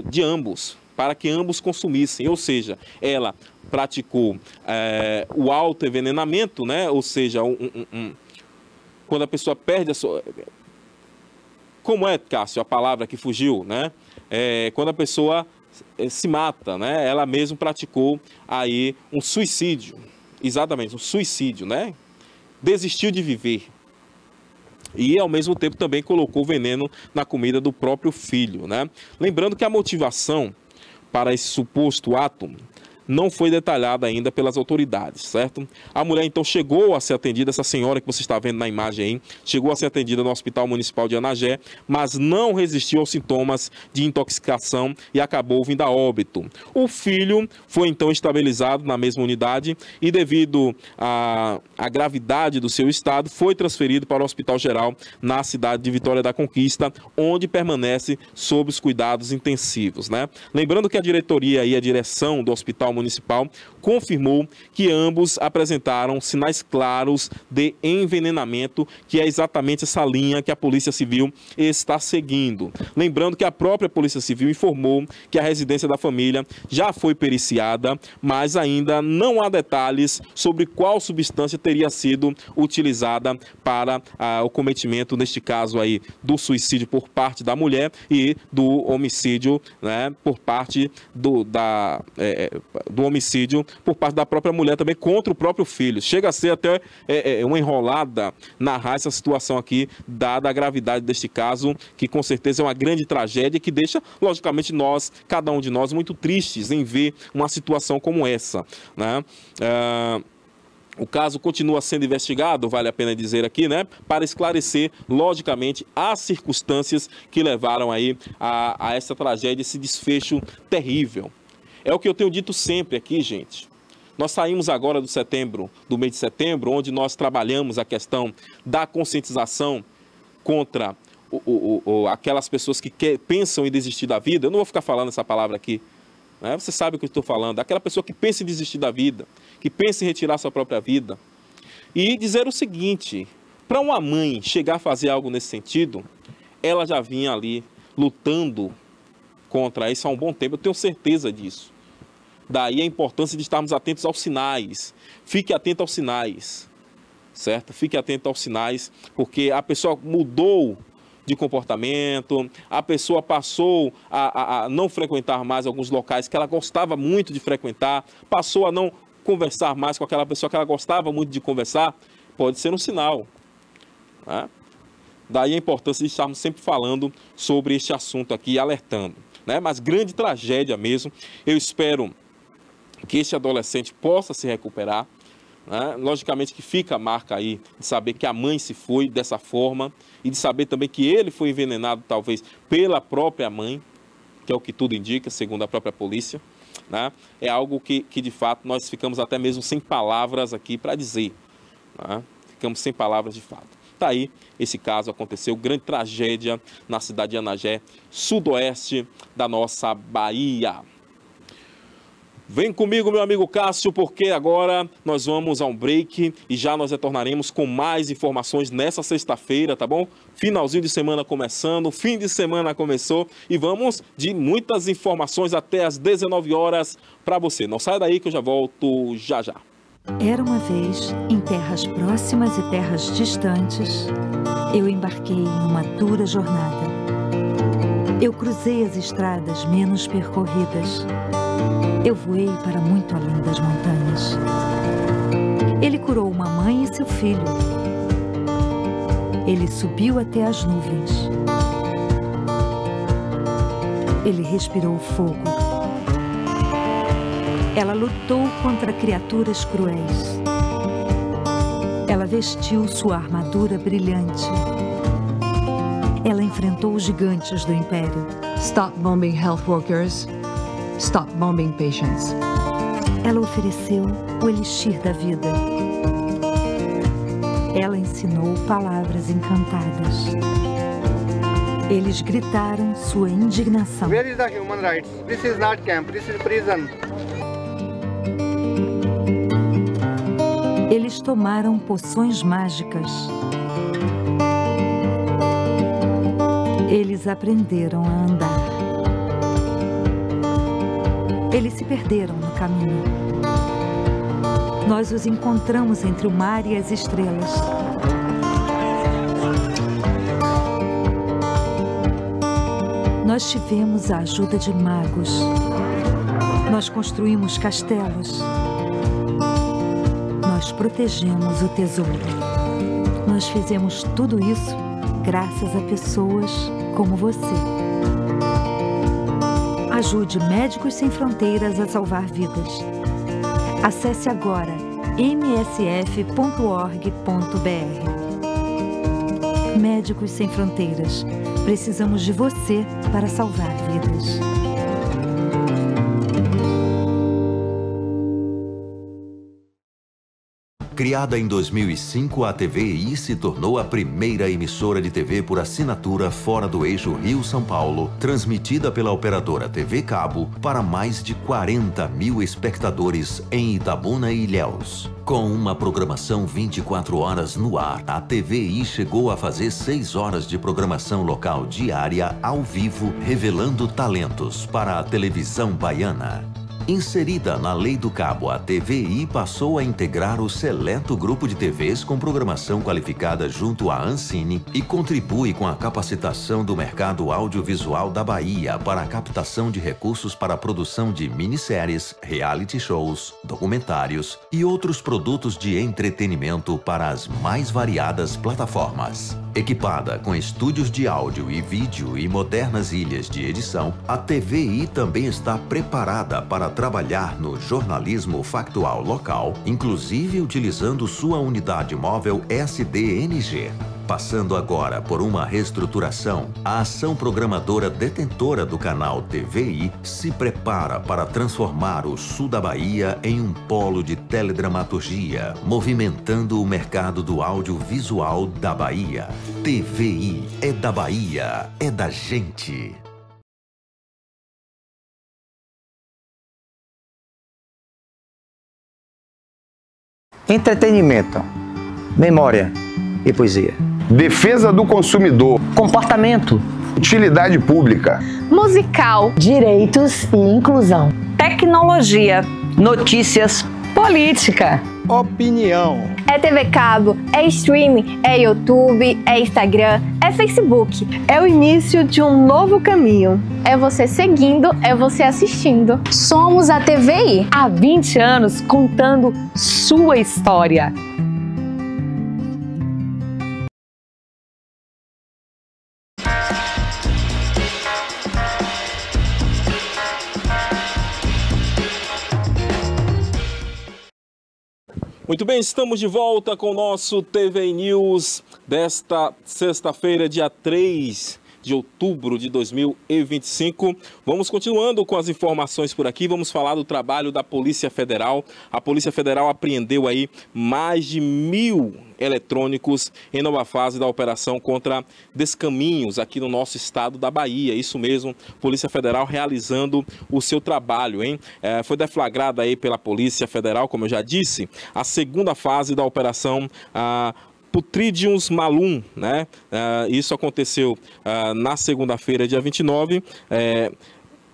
de ambos, para que ambos consumissem. Ou seja, ela praticou o autoenvenenamento, né, ou seja, quando a pessoa perde a sua... Como é, Cássio, a palavra que fugiu, né? Quando a pessoa se mata, né? Ela mesma praticou aí um suicídio. Exatamente, um suicídio, né? Desistiu de viver. E, ao mesmo tempo, também colocou veneno na comida do próprio filho, né? Lembrando que a motivação para esse suposto ato não foi detalhada ainda pelas autoridades, certo? A mulher, então, chegou a ser atendida, essa senhora que você está vendo na imagem aí, chegou a ser atendida no Hospital Municipal de Anagé, mas não resistiu aos sintomas de intoxicação e acabou vindo a óbito. O filho foi, então, estabilizado na mesma unidade e, devido à gravidade do seu estado, foi transferido para o Hospital Geral na cidade de Vitória da Conquista, onde permanece sob os cuidados intensivos, né? Lembrando que a diretoria e a direção do Hospital Municipal confirmou que ambos apresentaram sinais claros de envenenamento, que é exatamente essa linha que a Polícia Civil está seguindo. Lembrando que a própria Polícia Civil informou que a residência da família já foi periciada, mas ainda não há detalhes sobre qual substância teria sido utilizada para o cometimento, neste caso aí, do suicídio por parte da mulher e do homicídio, né, por parte do homicídio por parte da própria mulher também contra o próprio filho. Chega a ser até uma enrolada narrar essa situação aqui, dada a gravidade deste caso, que com certeza é uma grande tragédia que deixa, logicamente, cada um de nós, muito tristes em ver uma situação como essa, né? O caso continua sendo investigado, vale a pena dizer aqui, né, para esclarecer, logicamente, as circunstâncias que levaram aí a essa tragédia, esse desfecho terrível. É o que eu tenho dito sempre aqui, gente. Nós saímos agora do mês de setembro, onde nós trabalhamos a questão da conscientização contra aquelas pessoas que pensam em desistir da vida. Eu não vou ficar falando essa palavra aqui, né? Você sabe o que eu estou falando. Aquela pessoa que pensa em desistir da vida, que pensa em retirar sua própria vida. E dizer o seguinte, para uma mãe chegar a fazer algo nesse sentido, ela já vinha ali lutando contra isso há um bom tempo, eu tenho certeza disso. Daí a importância de estarmos atentos aos sinais. Fique atento aos sinais, certo? Fique atento aos sinais, porque a pessoa mudou de comportamento, a pessoa passou a não frequentar mais alguns locais que ela gostava muito de frequentar, passou a não conversar mais com aquela pessoa que ela gostava muito de conversar, pode ser um sinal, né? Daí a importância de estarmos sempre falando sobre este assunto aqui, alertando, né? Mas grande tragédia mesmo. Eu espero que este adolescente possa se recuperar, né? Logicamente que fica a marca aí de saber que a mãe se foi dessa forma e de saber também que ele foi envenenado talvez pela própria mãe, que é o que tudo indica, segundo a própria polícia, né? É algo que de fato nós ficamos até mesmo sem palavras aqui para dizer, né? Ficamos sem palavras de fato. Tá aí, esse caso aconteceu, grande tragédia na cidade de Anagé, sudoeste da nossa Bahia. Vem comigo, meu amigo Cássio, porque agora nós vamos a um break e já nós retornaremos com mais informações nessa sexta-feira, tá bom? Finalzinho de semana começando, fim de semana começou e vamos de muitas informações até às 19 horas para você. Não saia daí que eu já volto já já. Era uma vez, em terras próximas e terras distantes, eu embarquei em uma dura jornada. Eu cruzei as estradas menos percorridas. Eu voei para muito além das montanhas. Ele curou uma mãe e seu filho. Ele subiu até as nuvens. Ele respirou fogo. Ela lutou contra criaturas cruéis. Ela vestiu sua armadura brilhante. Ela enfrentou os gigantes do Império. Stop bombing health workers. Stop bombing patients. Ela ofereceu o elixir da vida. Ela ensinou palavras encantadas. Eles gritaram sua indignação. Where is the human rights? This is not camp, this is prison. Eles tomaram poções mágicas. Eles aprenderam a andar. Eles se perderam no caminho. Nós os encontramos entre o mar e as estrelas. Nós tivemos a ajuda de magos. Nós construímos castelos. Nós protegemos o tesouro. Nós fizemos tudo isso graças a pessoas como você. Ajude Médicos Sem Fronteiras a salvar vidas. Acesse agora msf.org.br. Médicos Sem Fronteiras. Precisamos de você para salvar vidas. Criada em 2005, a TVI se tornou a primeira emissora de TV por assinatura fora do eixo Rio-São Paulo, transmitida pela operadora TV Cabo para mais de 40 mil espectadores em Itabuna e Ilhéus. Com uma programação 24 horas no ar, a TVI chegou a fazer 6 horas de programação local diária ao vivo, revelando talentos para a televisão baiana. Inserida na Lei do Cabo, a TVI passou a integrar o seleto grupo de TVs com programação qualificada junto à Ancine e contribui com a capacitação do mercado audiovisual da Bahia para a captação de recursos para a produção de minisséries, reality shows, documentários e outros produtos de entretenimento para as mais variadas plataformas. Equipada com estúdios de áudio e vídeo e modernas ilhas de edição, a TVI também está preparada para trabalhar no jornalismo factual local, inclusive utilizando sua unidade móvel SDNG. Passando agora por uma reestruturação, a ação programadora detentora do canal TVI se prepara para transformar o sul da Bahia em um polo de teledramaturgia, movimentando o mercado do audiovisual da Bahia. TVI é da Bahia, é da gente. Entretenimento, memória e poesia. Defesa do consumidor. Comportamento. Utilidade pública. Musical. Direitos e inclusão. Tecnologia. Notícias. Política. Opinião. É TV Cabo, é streaming, é YouTube, é Instagram, é Facebook. É o início de um novo caminho. É você seguindo, é você assistindo. Somos a TVI. Há 20 anos contando sua história. Muito bem, estamos de volta com o nosso TVI News desta sexta-feira, dia 3 de outubro de 2025. Vamos continuando com as informações por aqui, vamos falar do trabalho da Polícia Federal. A Polícia Federal apreendeu aí mais de 1.000 eletrônicos em nova fase da operação contra descaminhos aqui no nosso estado da Bahia. Isso mesmo, Polícia Federal realizando o seu trabalho, hein? Foi deflagrada aí pela Polícia Federal, como eu já disse, a segunda fase da operação Putridium Malum, né? Isso aconteceu na segunda-feira, dia 29,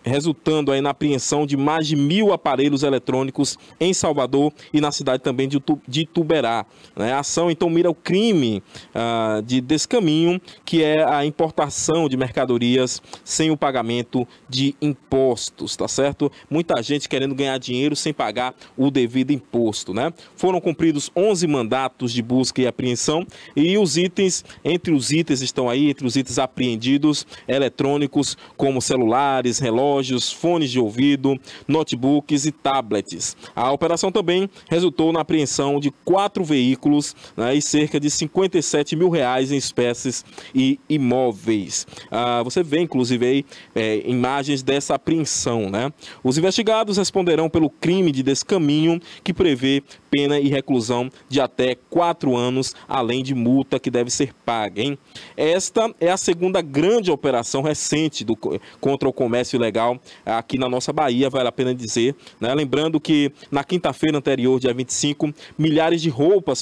resultando aí na apreensão de mais de 1.000 aparelhos eletrônicos em Salvador e na cidade também de Ituberá. A ação então mira o crime de descaminho, que é a importação de mercadorias sem o pagamento de impostos, tá certo? Muita gente querendo ganhar dinheiro sem pagar o devido imposto, né? Foram cumpridos 11 mandatos de busca e apreensão e os itens estão aí, entre os itens apreendidos, eletrônicos como celulares, relógios, fones de ouvido, notebooks e tablets. A operação também resultou na apreensão de 4 veículos, né, e cerca de R$57 mil em espécies e imóveis. Você vê, inclusive, aí, imagens dessa apreensão, né? Os investigados responderão pelo crime de descaminho, que prevê pena e reclusão de até 4 anos, além de multa que deve ser paga, hein? Esta é a segunda grande operação recente contra o comércio ilegal aqui na nossa Bahia, vale a pena dizer, né? Lembrando que na quinta-feira anterior, dia 25, milhares de roupas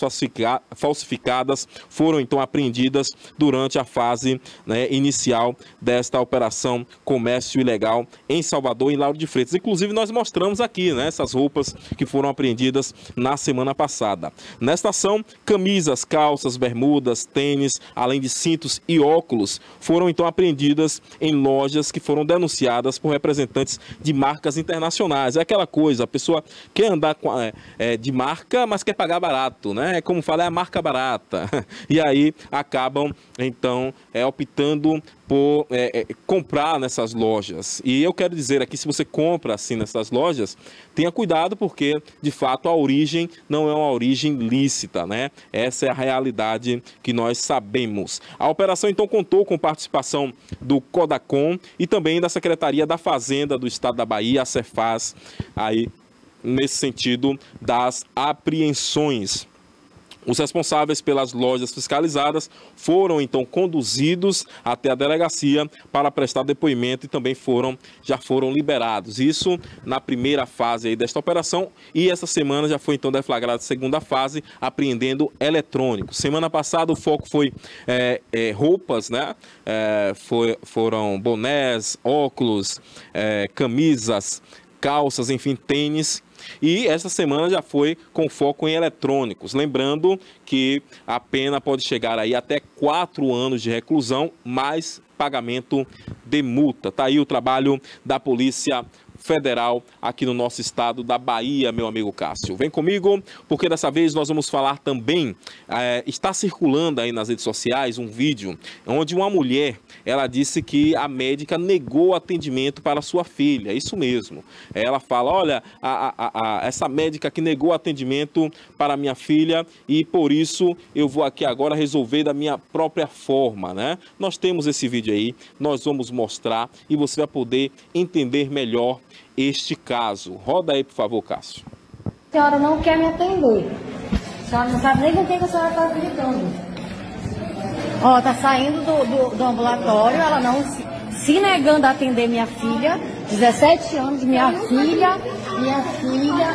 falsificadas foram então apreendidas durante a fase, né, inicial desta operação Comércio Ilegal em Salvador e Lauro de Freitas. Inclusive nós mostramos aqui, né, essas roupas que foram apreendidas na semana passada. Nesta ação, camisas, calças, bermudas, tênis, além de cintos e óculos foram então apreendidas em lojas que foram denunciadas por representantes de marcas internacionais. É aquela coisa, a pessoa quer andar de marca, mas quer pagar barato, né? Como fala, é a marca barata. E aí acabam então optando por comprar nessas lojas. E eu quero dizer aqui, se você compra assim nessas lojas, tenha cuidado, porque de fato a origem não é uma origem lícita, né? Essa é a realidade que nós sabemos. A operação então contou com participação do Codacom e também da Secretaria da Fazenda do Estado da Bahia, a Cefaz, aí nesse sentido das apreensões. Os responsáveis pelas lojas fiscalizadas foram então conduzidos até a delegacia para prestar depoimento e também já foram liberados. Isso na primeira fase aí desta operação, e essa semana já foi então deflagrada a segunda fase, apreendendo eletrônicos. Semana passada o foco foi roupas, né? Foram bonés, óculos, camisas, calças, enfim, tênis. E essa semana já foi com foco em eletrônicos. Lembrando que a pena pode chegar aí até 4 anos de reclusão, mais pagamento de multa. Tá aí o trabalho da Polícia Federal aqui no nosso estado da Bahia, meu amigo Cássio. Vem comigo, porque dessa vez nós vamos falar também, está circulando aí nas redes sociais um vídeo onde uma mulher, ela disse que a médica negou atendimento para sua filha. Isso mesmo. Ela fala, olha, essa médica que negou atendimento para minha filha e por isso eu vou aqui agora resolver da minha própria forma, né? Nós temos esse vídeo aí, nós vamos mostrar e você vai poder entender melhor este caso. Roda aí, por favor, Cássio. A senhora não quer me atender. A senhora não sabe nem com quem a senhora está gritando. Ó, tá saindo do ambulatório, ela não se negando a atender minha filha, 17 anos, minha filha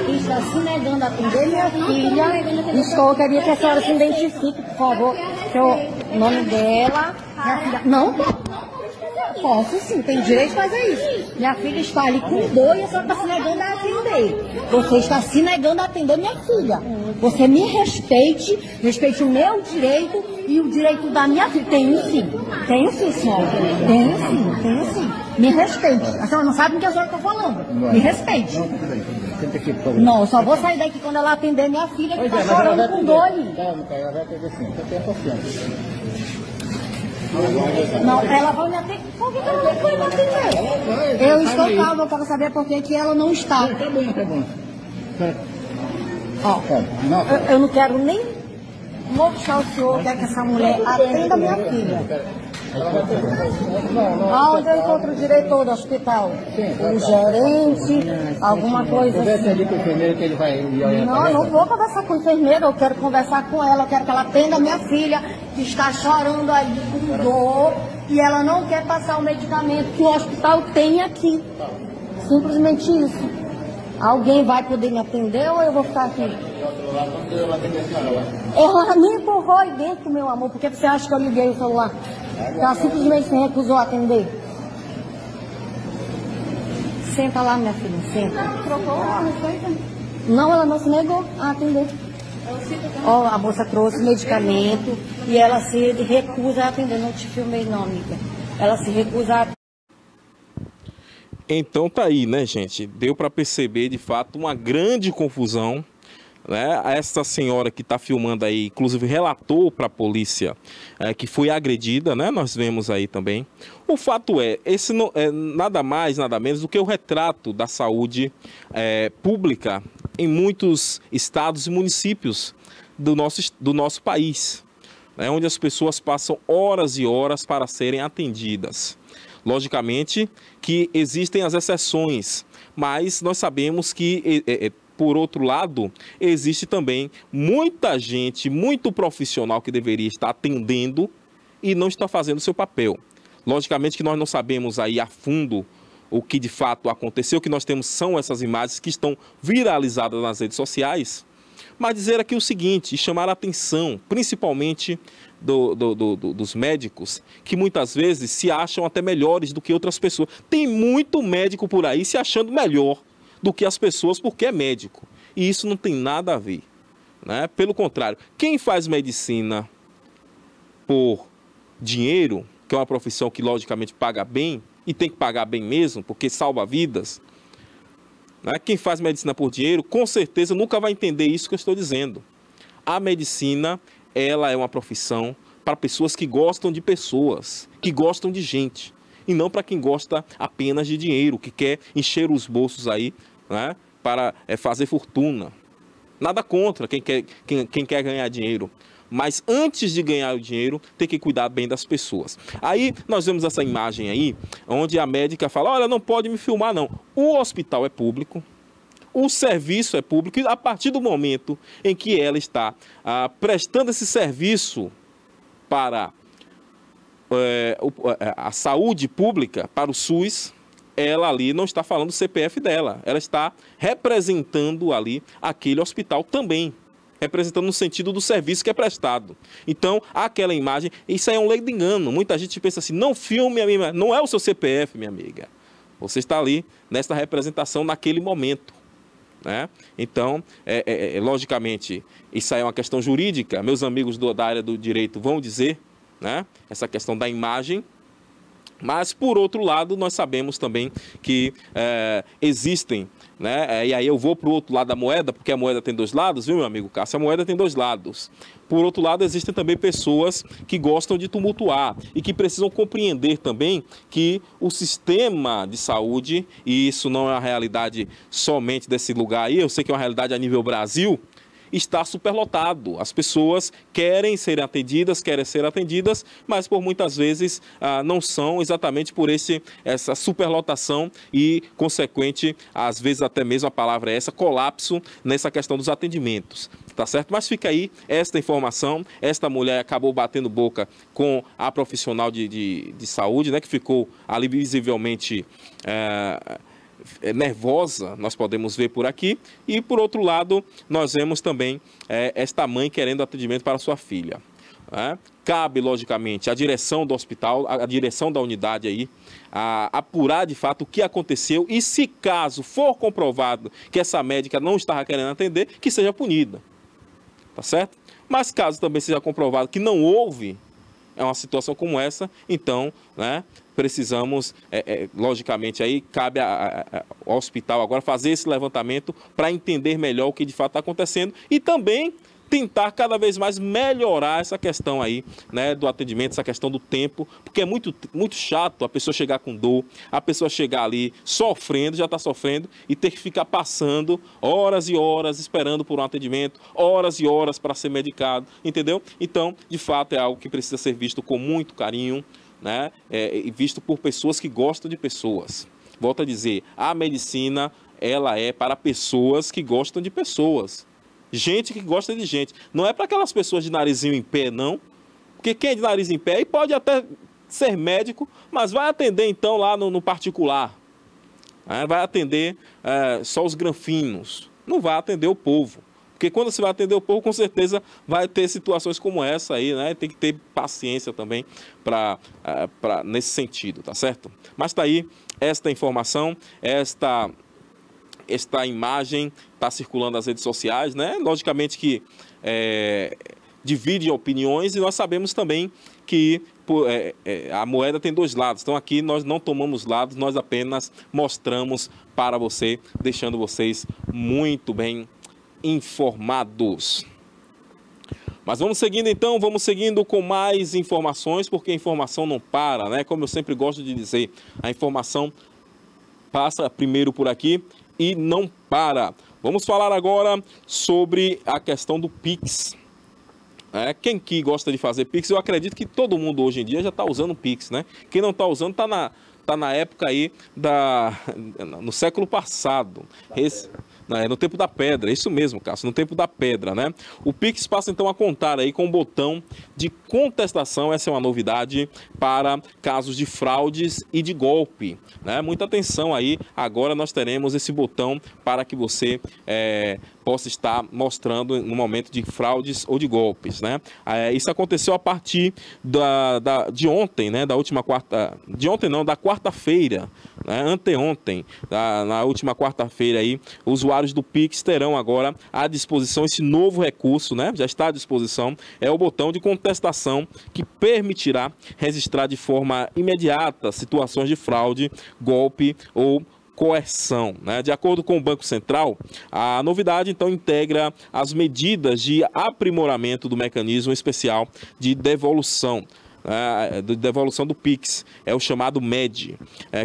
está se negando a atender minha filha. Eu queria que a senhora se identifique, por favor, o nome dela. Minha filha, não? Posso sim, tem direito de fazer isso. Minha filha está ali com dor e a senhora está se negando a atender. Você está se negando a atender minha filha. Você me respeite o meu direito e o direito da minha filha. Tenho sim, senhora. Tenho sim. Me respeite. A senhora não sabe o que a senhora está falando. Me respeite. Não, eu só vou sair daqui quando ela atender minha filha, que está chorando com dor ali. Ela vai atender sim, você tem confiança. Não, ela vai me atender. Por que ela não foi me atender? Eu estou calma para saber por que ela não está. Tá bom. Ó, eu não quero nem mostrar ao senhor que essa mulher atenda minha filha. Aonde eu encontro o diretor do hospital? O gerente, alguma coisa assim. Com o enfermeiro que ele vai... Não vou conversar com o enfermeiro, eu quero conversar com ela, eu quero que ela atenda a minha filha, que está chorando aí com dor, e ela não quer passar o medicamento que o hospital tem aqui. Simplesmente isso. Alguém vai poder me atender ou eu vou ficar aqui? Ela me empurrou aí dentro, meu amor. Por que você acha que eu liguei o celular? Ela simplesmente se recusou a atender. Senta lá, minha filha, senta. Não, ela não se negou a atender. Ó, a moça trouxe medicamento e ela se recusa a atender. Não te filmei não, amiga. Ela se recusa a atender. Então tá aí, né, gente? Deu para perceber, de fato, uma grande confusão, né? Essa senhora que está filmando aí, inclusive relatou para a polícia que foi agredida, né? Nós vemos aí também. O fato esse não é nada mais, nada menos do que o retrato da saúde pública em muitos estados e municípios do nosso país, né? Onde as pessoas passam horas e horas para serem atendidas. Logicamente que existem as exceções, mas nós sabemos que, por outro lado, existe também muita gente, muito profissional que deveria estar atendendo e não está fazendo o seu papel. Logicamente que nós não sabemos aí a fundo o que de fato aconteceu, o que nós temos são essas imagens que estão viralizadas nas redes sociais, mas dizer aqui o seguinte, e chamar a atenção, principalmente dos médicos, que muitas vezes se acham até melhores do que outras pessoas. Tem muito médico por aí se achando melhor do que as pessoas porque é médico. E isso não tem nada a ver, né? Pelo contrário, quem faz medicina por dinheiro, que é uma profissão que logicamente paga bem, e tem que pagar bem mesmo, porque salva vidas, né? Quem faz medicina por dinheiro, com certeza nunca vai entender isso que eu estou dizendo. A medicina, ela é uma profissão para pessoas que gostam de pessoas, que gostam de gente, e não para quem gosta apenas de dinheiro, que quer encher os bolsos aí, né, para fazer fortuna. Nada contra quem quer ganhar dinheiro, mas antes de ganhar o dinheiro, tem que cuidar bem das pessoas. Aí nós vemos essa imagem aí, onde a médica fala, olha, não pode me filmar não. O hospital é público, o serviço é público, e a partir do momento em que ela está prestando esse serviço para a saúde pública, para o SUS, ela ali não está falando do CPF dela, ela está representando ali aquele hospital também, representando no sentido do serviço que é prestado. Então, aquela imagem, isso aí é um ledo engano. Muita gente pensa assim, não filme a minha, não é o seu CPF, minha amiga. Você está ali nessa representação naquele momento, né? Então, logicamente, isso aí é uma questão jurídica. Meus amigos da área do direito vão dizer, né, essa questão da imagem. Mas, por outro lado, nós sabemos também que existem, né? E aí eu vou para o outro lado da moeda, porque a moeda tem dois lados, viu, meu amigo Cássio? A moeda tem dois lados. Por outro lado, existem também pessoas que gostam de tumultuar e que precisam compreender também que o sistema de saúde, e isso não é uma realidade somente desse lugar aí, eu sei que é uma realidade a nível Brasil, está superlotado. As pessoas querem ser atendidas, mas por muitas vezes não são, exatamente por essa superlotação e consequente, às vezes até mesmo a palavra é essa, colapso nessa questão dos atendimentos. Tá certo? Mas fica aí esta informação. Esta mulher acabou batendo boca com a profissional de saúde, né, que ficou ali visivelmente nervosa, nós podemos ver por aqui, e por outro lado nós vemos também esta mãe querendo atendimento para sua filha, né? Cabe logicamente à direção do hospital, à direção da unidade aí, a apurar de fato o que aconteceu e, se caso for comprovado que essa médica não estava querendo atender, que seja punida, tá certo? Mas caso também seja comprovado que não houve uma situação como essa, então, né, precisamos, logicamente, aí cabe ao hospital agora fazer esse levantamento para entender melhor o que de fato está acontecendo e também tentar cada vez mais melhorar essa questão aí, né, do atendimento, essa questão do tempo, porque é muito chato a pessoa chegar com dor, a pessoa chegar ali sofrendo, já está sofrendo, e ter que ficar passando horas e horas esperando por um atendimento, horas e horas para ser medicado, entendeu? Então, de fato, é algo que precisa ser visto com muito carinho, né, visto por pessoas que gostam de pessoas. Volto a dizer, a medicina, ela é para pessoas que gostam de pessoas. Gente que gosta de gente. Não é para aquelas pessoas de narizinho em pé, não. Porque quem é de nariz em pé, e pode até ser médico, mas vai atender então lá no particular. Vai atender só os granfinos. Não vai atender o povo. Porque quando você vai atender o povo, com certeza vai ter situações como essa aí, né? Tem que ter paciência também nesse sentido, tá certo? Mas tá aí esta informação, esta imagem está circulando nas redes sociais, né? Logicamente que divide opiniões, e nós sabemos também que a moeda tem dois lados. Então aqui nós não tomamos lados, nós apenas mostramos para você, deixando vocês muito bem informados. Mas vamos seguindo então, vamos seguindo com mais informações, porque a informação não para, né? Como eu sempre gosto de dizer, a informação passa primeiro por aqui e não para. Vamos falar agora sobre a questão do Pix. Quem que gosta de fazer Pix? Eu acredito que todo mundo hoje em dia já está usando o Pix, né? Quem não está usando está na época aí no século passado. No tempo da pedra, isso mesmo, Cássio, no tempo da pedra, né? O Pix passa então a contar aí com um botão de contestação, essa é uma novidade para casos de fraudes e de golpe, né? Muita atenção aí, agora nós teremos esse botão para que você possa estar mostrando no momento de fraudes ou de golpes, né? Isso aconteceu a partir de ontem, né? Da quarta-feira, né? Anteontem, na última quarta-feira aí, os usuários do Pix terão agora à disposição esse novo recurso, né? Já está à disposição, é o botão de contestação que permitirá registrar de forma imediata situações de fraude, golpe ou coerção, né? De acordo com o Banco Central, a novidade então integra as medidas de aprimoramento do mecanismo especial de devolução do Pix, é o chamado MED,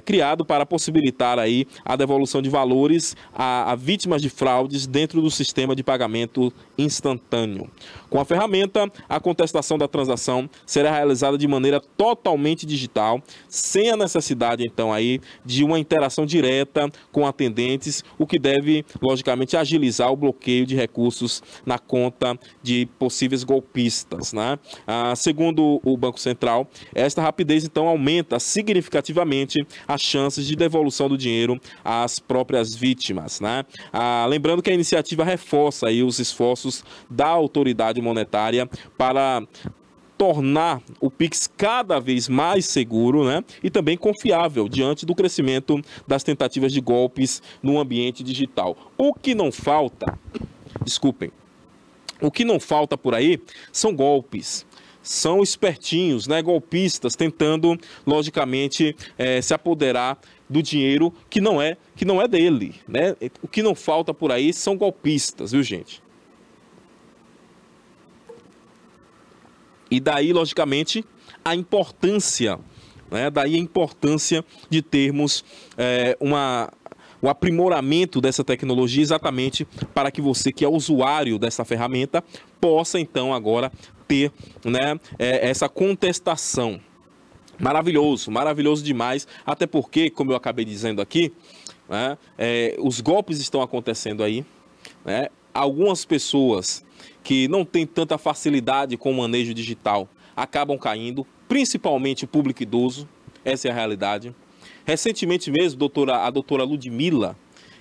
criado para possibilitar aí a devolução de valores a vítimas de fraudes dentro do sistema de pagamento instantâneo. Com a ferramenta, a contestação da transação será realizada de maneira totalmente digital, sem a necessidade então aí de uma interação direta com atendentes, o que deve logicamente agilizar o bloqueio de recursos na conta de possíveis golpistas, né? Segundo o Banco Central, esta rapidez então aumenta significativamente as chances de devolução do dinheiro às próprias vítimas, né? Lembrando que a iniciativa reforça aí os esforços da autoridade monetária para tornar o Pix cada vez mais seguro, né? E também confiável diante do crescimento das tentativas de golpes no ambiente digital. O que não falta por aí são golpes. São espertinhos, né, golpistas, tentando, logicamente, se apoderar do dinheiro que não é dele, né? O que não falta por aí são golpistas, viu, gente? E daí, logicamente, a importância, né? Daí a importância de termos o aprimoramento dessa tecnologia, exatamente para que você, que é usuário dessa ferramenta, possa então agora ter, né, essa contestação. Maravilhoso, maravilhoso demais, até porque, como eu acabei dizendo aqui, né, os golpes estão acontecendo aí, né? Algumas pessoas que não têm tanta facilidade com o manejo digital acabam caindo, principalmente o público idoso, essa é a realidade. Recentemente mesmo, a doutora Ludmila,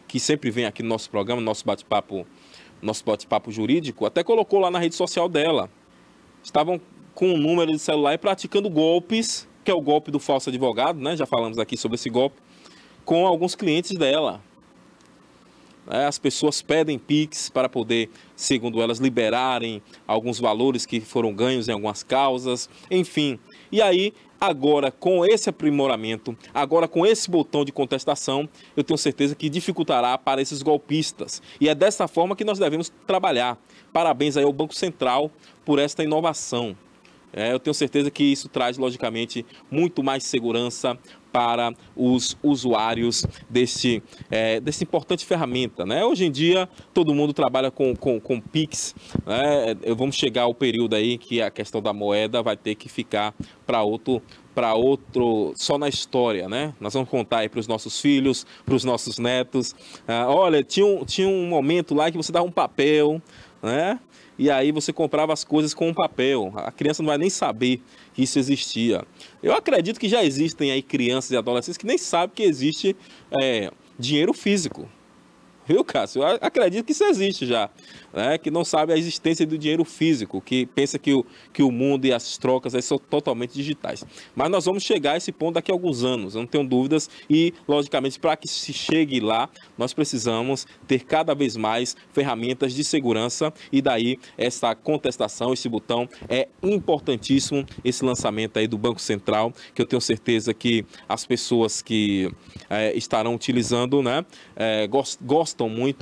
que sempre vem aqui no nosso programa, nosso bate-papo jurídico, até colocou lá na rede social dela. Estavam com um número de celular e praticando golpes, que é o golpe do falso advogado, né? Já falamos aqui sobre esse golpe, com alguns clientes dela. As pessoas pedem Pix para poder, segundo elas, liberarem alguns valores que foram ganhos em algumas causas, enfim. E aí, agora com esse aprimoramento, agora com esse botão de contestação, eu tenho certeza que dificultará para esses golpistas. E é dessa forma que nós devemos trabalhar. Parabéns aí ao Banco Central por esta inovação. Eu tenho certeza que isso traz, logicamente, muito mais segurança para os usuários desse importante ferramenta, né? Hoje em dia, todo mundo trabalha com Pix, né? Vamos chegar ao período aí que a questão da moeda vai ter que ficar para outro só na história, né? Nós vamos contar aí para os nossos filhos, para os nossos netos. Olha, tinha um momento lá que você dava um papel, né? E aí você comprava as coisas com um papel. A criança não vai nem saber que isso existia. Eu acredito que já existem aí crianças e adolescentes que nem sabem que existe dinheiro físico. Viu, Cássio? Eu acredito que isso existe já, né? Que não sabe a existência do dinheiro físico, que pensa que o mundo e as trocas aí são totalmente digitais. Mas nós vamos chegar a esse ponto daqui a alguns anos, eu não tenho dúvidas, e, logicamente, para que se chegue lá, nós precisamos ter cada vez mais ferramentas de segurança, e daí essa contestação, esse botão é importantíssimo, esse lançamento aí do Banco Central, que eu tenho certeza que as pessoas que estarão utilizando, né,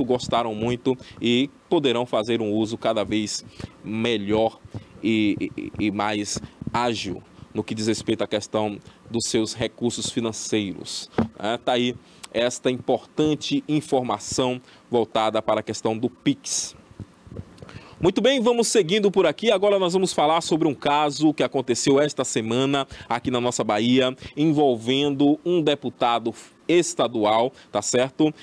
gostaram muito e poderão fazer um uso cada vez melhor e mais ágil no que diz respeito à questão dos seus recursos financeiros. Tá aí esta importante informação voltada para a questão do Pix. Muito bem, vamos seguindo por aqui. Agora nós vamos falar sobre um caso que aconteceu esta semana aqui na nossa Bahia, envolvendo um deputado estadual, tá certo?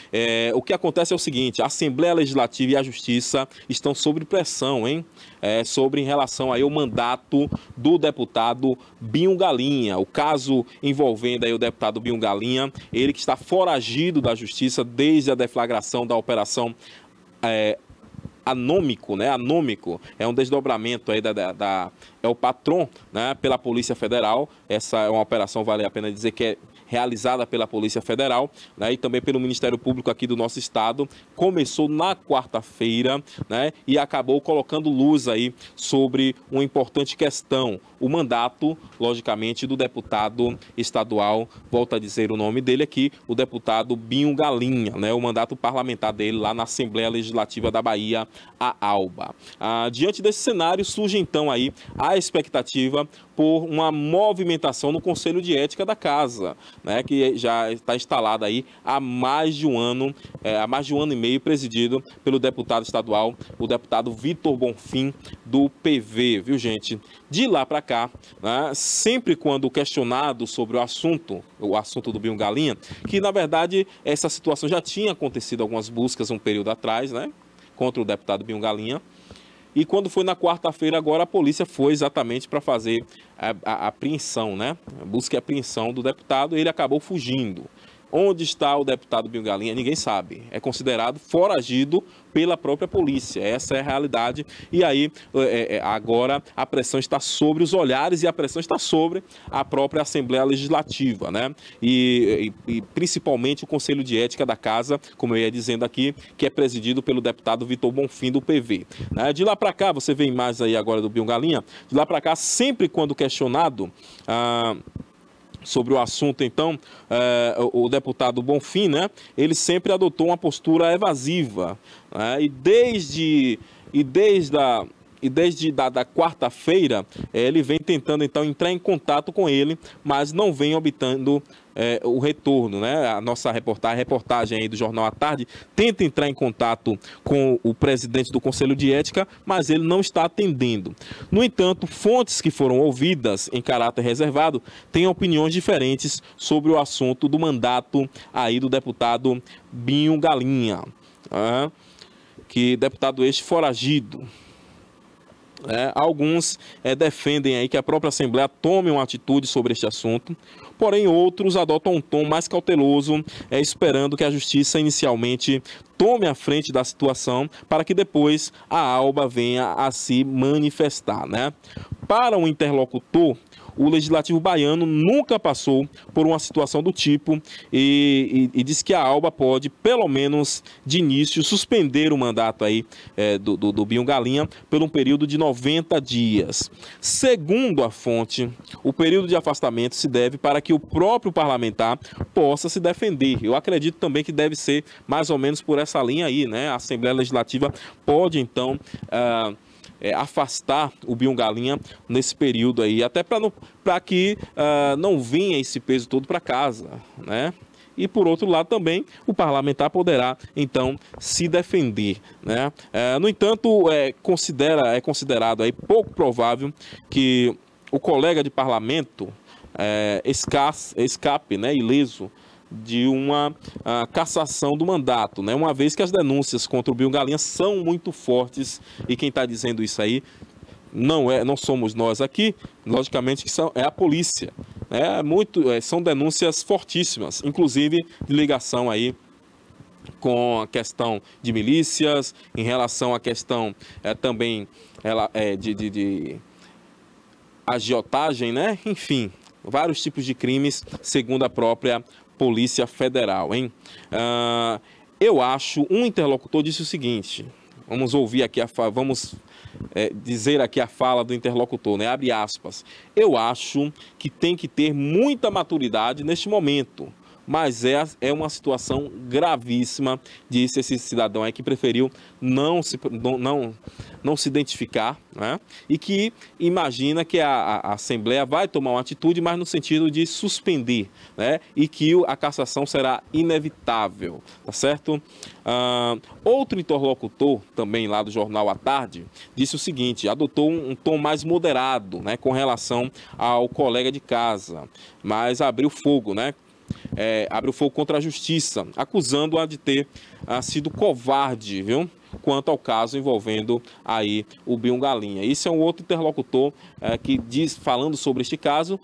O que acontece é o seguinte: a Assembleia Legislativa e a Justiça estão sob pressão, hein? Em relação aí ao mandato do deputado Binho Galinha. O caso envolvendo aí o deputado Binho Galinha, ele que está foragido da Justiça desde a deflagração da operação Anômico, né? Anômico é um desdobramento aí é o patrão, né? Pela Polícia Federal. Essa é uma operação, vale a pena dizer, que é realizada pela Polícia Federal, né, e também pelo Ministério Público aqui do nosso estado. Começou na quarta-feira, né, e acabou colocando luz aí sobre uma importante questão: o mandato, logicamente, do deputado estadual, volto a dizer o nome dele aqui, o deputado Binho Galinha, né, o mandato parlamentar dele lá na Assembleia Legislativa da Bahia, a ALBA. Diante desse cenário, surge então aí a expectativa por uma movimentação no Conselho de Ética da Casa, né, que já está instalada aí há mais de um ano e meio, presidido pelo deputado estadual, o deputado Vitor Bonfim, do PV, viu, gente? De lá para cá, né, sempre quando questionado sobre o assunto do Binho Galinha, que na verdade essa situação já tinha acontecido, algumas buscas um período atrás, né, contra o deputado Binho Galinha. E quando foi na quarta-feira, agora a polícia foi exatamente para fazer a apreensão, né? A busca e apreensão do deputado, e ele acabou fugindo. Onde está o deputado Binho Galinha? Ninguém sabe. É considerado foragido pela própria polícia. Essa é a realidade. E aí, agora, a pressão está sobre os olhares e a pressão está sobre a própria Assembleia Legislativa, né? E principalmente o Conselho de Ética da Casa, como eu ia dizendo aqui, que é presidido pelo deputado Vitor Bonfim, do PV. De lá para cá, você vê imagens aí agora do Binho Galinha, de lá para cá, sempre quando questionado sobre o assunto, então, o deputado Bonfim, né, ele sempre adotou uma postura evasiva, né, e desde da quarta-feira, ele vem tentando, então, entrar em contato com ele, mas não vem obtendo o retorno, né? A nossa reportagem aí do Jornal à Tarde tenta entrar em contato com o presidente do Conselho de Ética, mas ele não está atendendo. No entanto, fontes que foram ouvidas em caráter reservado têm opiniões diferentes sobre o assunto do mandato aí do deputado Binho Galinha, que deputado este foragido. Alguns defendem aí que a própria Assembleia tome uma atitude sobre este assunto, porém outros adotam um tom mais cauteloso, esperando que a Justiça inicialmente tome a frente da situação para que depois a ALBA venha a se manifestar, né? Para um interlocutor, o Legislativo baiano nunca passou por uma situação do tipo e diz que a ALBA pode, pelo menos de início, suspender o mandato aí, do Binho Galinha por um período de 90 dias. Segundo a fonte, o período de afastamento se deve para que o próprio parlamentar possa se defender. Eu acredito também que deve ser mais ou menos por essa linha aí, né? A Assembleia Legislativa pode, então, afastar o Binho Galinha nesse período aí, até para que não venha esse peso todo para casa, né? E, por outro lado, também o parlamentar poderá, então, se defender, né? No entanto, é considerado aí pouco provável que o colega de parlamento escape, né, ileso de uma cassação do mandato, né? Uma vez que as denúncias contra o Binho Galinha são muito fortes, e quem está dizendo isso aí não somos nós aqui, logicamente que é a polícia, né? São denúncias fortíssimas, inclusive de ligação aí com a questão de milícias, em relação à questão também de agiotagem, né? Enfim, vários tipos de crimes, segundo a própria Polícia Federal, hein? Eu acho, um interlocutor disse o seguinte, vamos ouvir aqui, dizer aqui a fala do interlocutor, né? Abre aspas. Eu acho que tem que ter muita maturidade neste momento, mas é uma situação gravíssima, disse esse cidadão aí que preferiu não se identificar, né? E que imagina que a Assembleia vai tomar uma atitude, mas no sentido de suspender, né? E que a cassação será inevitável, tá certo? Outro interlocutor, também lá do Jornal à Tarde, disse o seguinte, adotou um tom mais moderado, né, com relação ao colega de casa, mas abriu fogo, né? Abriu fogo contra a justiça, acusando-a de ter sido covarde, viu? Quanto ao caso envolvendo aí o Binho Galinha. Isso é um outro interlocutor que falando sobre este caso,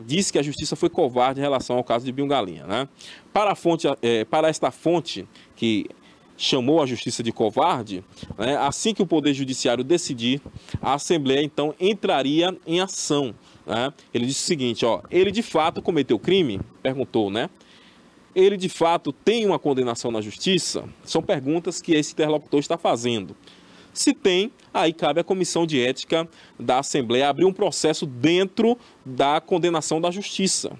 diz que a justiça foi covarde em relação ao caso de Binho Galinha, né? Para esta fonte que chamou a justiça de covarde, né, assim que o Poder Judiciário decidir, a Assembleia então entraria em ação, né? Ele disse o seguinte, ó, ele de fato cometeu crime? Perguntou, né? Ele de fato tem uma condenação na justiça? São perguntas que esse interlocutor está fazendo. Se tem, aí cabe à Comissão de Ética da Assembleia abrir um processo dentro da condenação da justiça.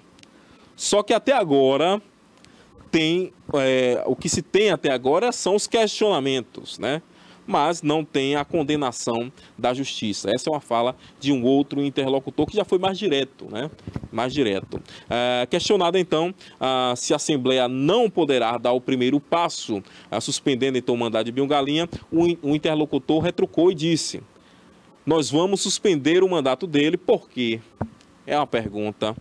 Só que até agora o que se tem até agora são os questionamentos, né? Mas não tem a condenação da justiça. Essa é uma fala de um outro interlocutor que já foi mais direto, né? Mais direto. Questionado, então, se a Assembleia não poderá dar o primeiro passo, suspendendo, então, o mandato de Binho Galinha, o interlocutor retrucou e disse, nós vamos suspender o mandato dele, por quê? É uma pergunta.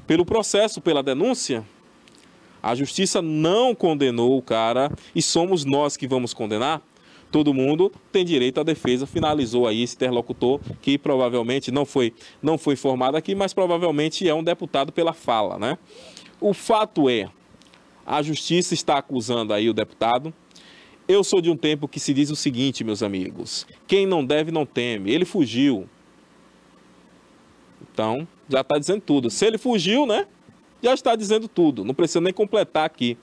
Pelo processo, pela denúncia? A justiça não condenou o cara e somos nós que vamos condenar? Todo mundo tem direito à defesa, finalizou aí esse interlocutor, que provavelmente não foi informado aqui, mas provavelmente é um deputado pela fala, né? O fato é, a justiça está acusando aí o deputado. Eu sou de um tempo que se diz o seguinte, meus amigos, quem não deve não teme, ele fugiu. Então, já está dizendo tudo. Se ele fugiu, né? Já está dizendo tudo, não precisa nem completar aqui.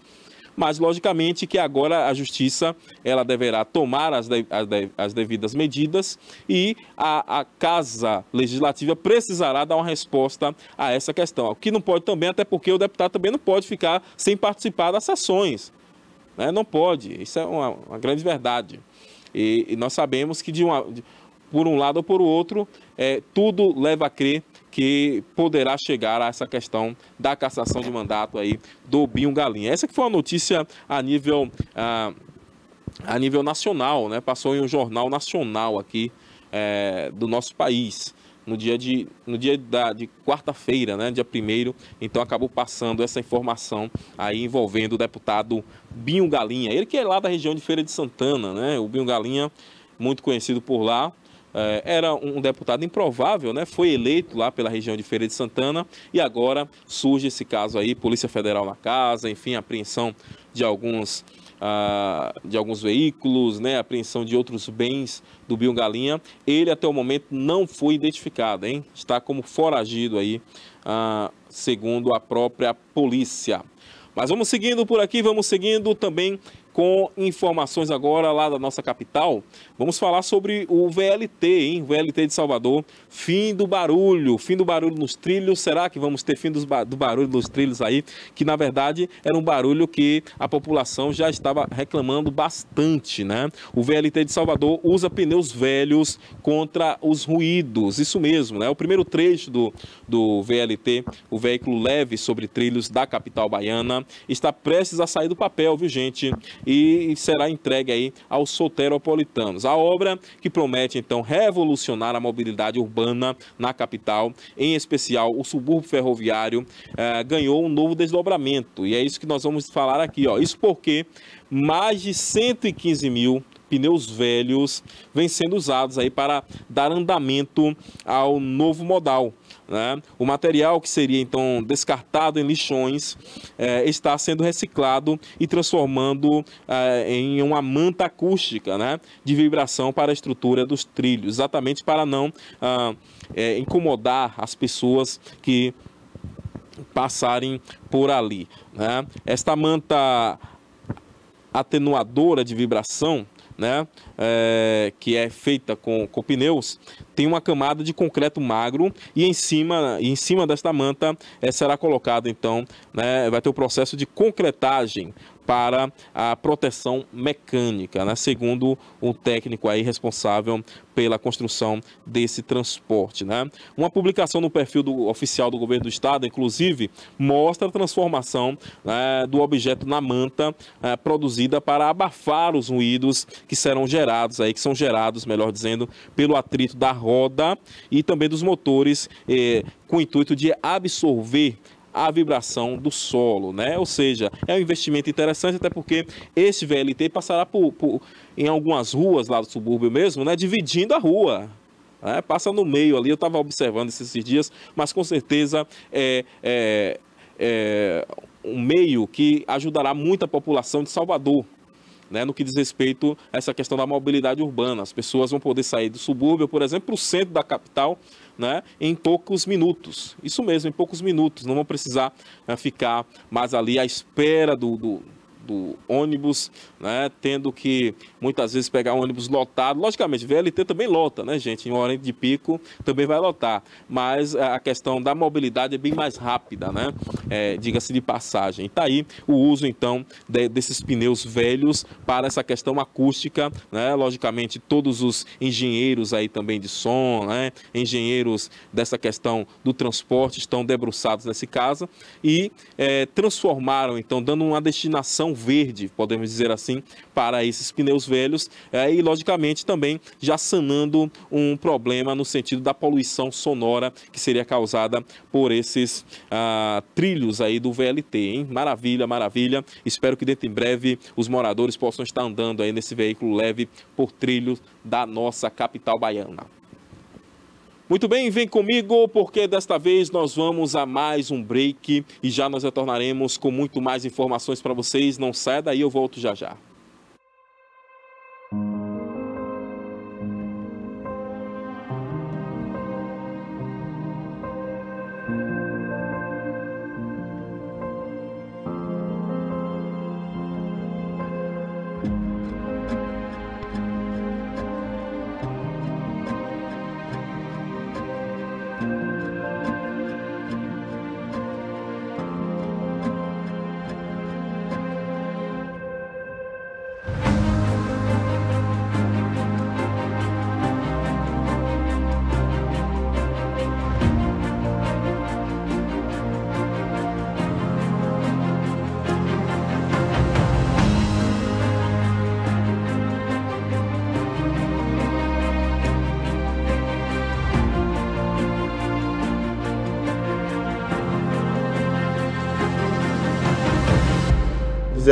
Mas, logicamente, que agora a justiça ela deverá tomar as devidas medidas e a Casa Legislativa precisará dar uma resposta a essa questão. O que não pode também, até porque o deputado também não pode ficar sem participar das sessões, né? Não pode, isso é uma grande verdade. E nós sabemos que, por um lado ou por outro, tudo leva a crer que poderá chegar a essa questão da cassação de mandato aí do Binho Galinha. Essa que foi uma notícia a nível nacional, né? Passou em um jornal nacional aqui do nosso país, no dia de quarta-feira, né? Dia 1º, então acabou passando essa informação aí envolvendo o deputado Binho Galinha. Ele que é lá da região de Feira de Santana, né? O Binho Galinha, muito conhecido por lá. Era um deputado improvável, né? Foi eleito lá pela região de Feira de Santana e agora surge esse caso aí, Polícia Federal na casa, enfim, apreensão de alguns veículos, né? Apreensão de outros bens do Binho Galinha. Ele até o momento não foi identificado, hein? Está como foragido aí, segundo a própria polícia. Mas vamos seguindo por aqui, vamos seguindo também com informações agora lá da nossa capital. Vamos falar sobre o VLT, hein? VLT de Salvador. Fim do barulho nos trilhos. Será que vamos ter fim do barulho nos trilhos aí? Que na verdade era um barulho que a população já estava reclamando bastante, né? O VLT de Salvador usa pneus velhos contra os ruídos. Isso mesmo, né? O primeiro trecho do VLT, o veículo leve sobre trilhos da capital baiana, está prestes a sair do papel, viu, gente? E será entregue aí aos soteropolitanos. A obra que promete, então, revolucionar a mobilidade urbana na capital, em especial o subúrbio ferroviário, ganhou um novo desdobramento. E é isso que nós vamos falar aqui, ó. Isso porque mais de 115 mil pneus velhos vêm sendo usados aí para dar andamento ao novo modal, né? O material que seria então descartado em lixões está sendo reciclado e transformando em uma manta acústica, né, de vibração para a estrutura dos trilhos, exatamente para não incomodar as pessoas que passarem por ali, né? Esta manta atenuadora de vibração, né, que é feita com pneus, tem uma camada de concreto magro e em cima desta manta será colocado então, né, vai ter o processo de concretagem para a proteção mecânica, né, segundo o técnico aí responsável pela construção desse transporte, né? Uma publicação no perfil oficial do governo do estado, inclusive, mostra a transformação, né, do objeto na manta produzida para abafar os ruídos que serão gerados aí, que são gerados, melhor dizendo, pelo atrito da roda e também dos motores, com o intuito de absorver a vibração do solo, né? Ou seja, é um investimento interessante, até porque esse VLT passará em algumas ruas lá do subúrbio mesmo, né? Dividindo a rua, né? Passa no meio ali. Eu estava observando esses dias, mas com certeza é um meio que ajudará muito a população de Salvador, né, no que diz respeito a essa questão da mobilidade urbana. As pessoas vão poder sair do subúrbio, por exemplo, para o centro da capital, né, em poucos minutos. Isso mesmo, em poucos minutos. Não vão precisar ficar mais ali à espera do ônibus, né, tendo que muitas vezes pegar um ônibus lotado. Logicamente, VLT também lota, né, gente? Em hora de pico também vai lotar, mas a questão da mobilidade é bem mais rápida, né? Diga-se de passagem. Está aí o uso, então, desses pneus velhos para essa questão acústica, né? Logicamente, todos os engenheiros aí também de som, né, engenheiros dessa questão do transporte estão debruçados nesse caso e transformaram, então, dando uma destinação verde, podemos dizer assim, para esses pneus velhos, e logicamente também já sanando um problema no sentido da poluição sonora que seria causada por esses trilhos aí do VLT, hein? Maravilha, maravilha. Espero que dentro em breve os moradores possam estar andando aí nesse veículo leve por trilhos da nossa capital baiana. Muito bem, vem comigo, porque desta vez nós vamos a mais um break e já nós retornaremos com muito mais informações para vocês. Não saia daí, eu volto já já.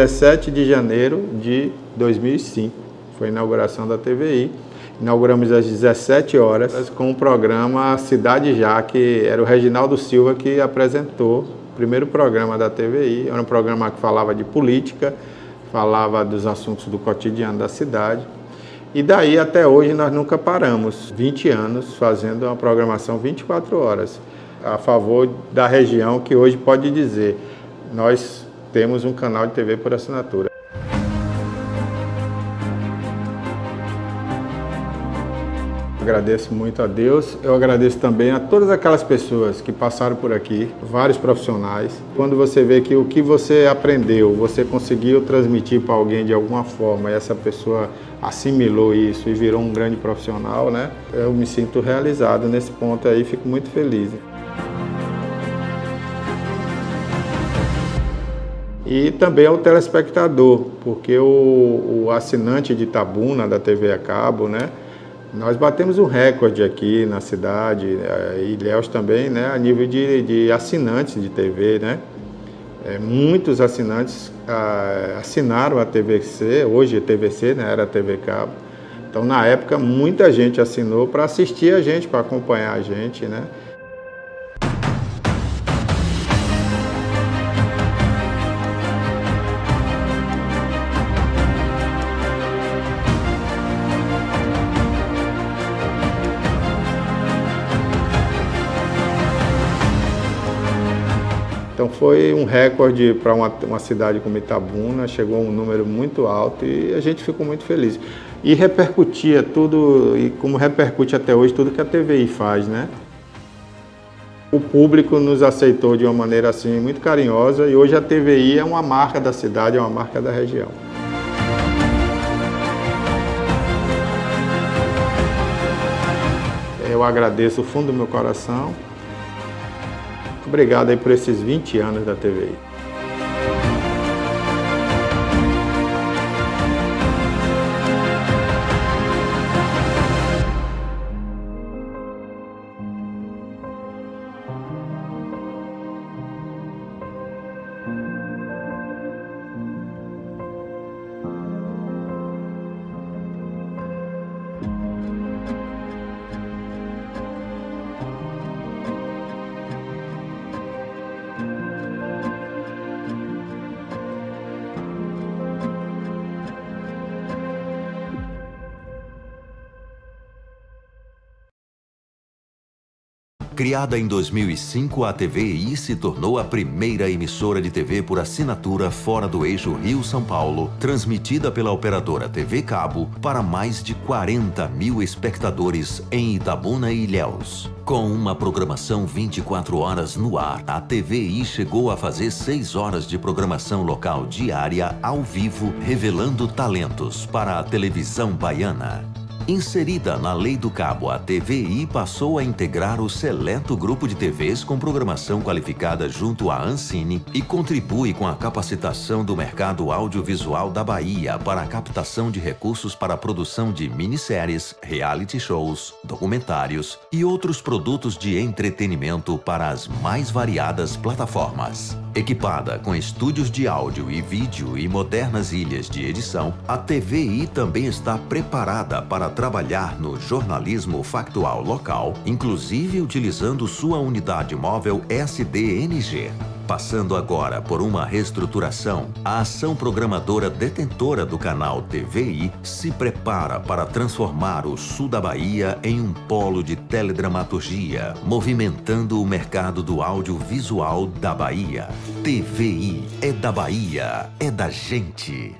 Dia 17 de janeiro de 2005, foi a inauguração da TVI. Inauguramos às 17 horas com o programa Cidade Já, que era o Reginaldo Silva que apresentou o primeiro programa da TVI. Era um programa que falava de política, falava dos assuntos do cotidiano da cidade. E daí até hoje nós nunca paramos, 20 anos fazendo uma programação 24 horas, a favor da região, que hoje pode dizer, nós temos um canal de TV por assinatura. Agradeço muito a Deus, eu agradeço também a todas aquelas pessoas que passaram por aqui, vários profissionais. Quando você vê que o que você aprendeu, você conseguiu transmitir para alguém de alguma forma, e essa pessoa assimilou isso e virou um grande profissional, né? Eu me sinto realizado nesse ponto aí, fico muito feliz. E também ao telespectador, porque o assinante de Itabuna, da TV a cabo, né? Nós batemos um recorde aqui na cidade, e Ilhéus também, né, a nível de assinantes de TV, né? Muitos assinantes assinaram a TVC, hoje a TVC, né, era a TV Cabo. Então, na época, muita gente assinou para assistir a gente, para acompanhar a gente, né? Então foi um recorde para uma cidade como Itabuna, chegou a um número muito alto e a gente ficou muito feliz. E repercutia tudo, e como repercute até hoje, tudo que a TVI faz, né? O público nos aceitou de uma maneira assim muito carinhosa e hoje a TVI é uma marca da cidade, é uma marca da região. Eu agradeço do fundo do meu coração. Obrigado aí por esses 20 anos da TVI. Criada em 2005, a TVI se tornou a primeira emissora de TV por assinatura fora do eixo Rio-São Paulo, transmitida pela operadora TV Cabo para mais de 40 mil espectadores em Itabuna e Ilhéus. Com uma programação 24 horas no ar, a TVI chegou a fazer 6 horas de programação local diária ao vivo, revelando talentos para a televisão baiana. Inserida na Lei do Cabo, a TVI passou a integrar o seleto grupo de TVs com programação qualificada junto à Ancine e contribui com a capacitação do mercado audiovisual da Bahia para a captação de recursos para a produção de minisséries, reality shows, documentários e outros produtos de entretenimento para as mais variadas plataformas. Equipada com estúdios de áudio e vídeo e modernas ilhas de edição, a TVI também está preparada para trabalhar no jornalismo factual local, inclusive utilizando sua unidade móvel SDNG. Passando agora por uma reestruturação, a ação programadora detentora do canal TVI se prepara para transformar o sul da Bahia em um polo de teledramaturgia, movimentando o mercado do audiovisual da Bahia. TVI é da Bahia, é da gente.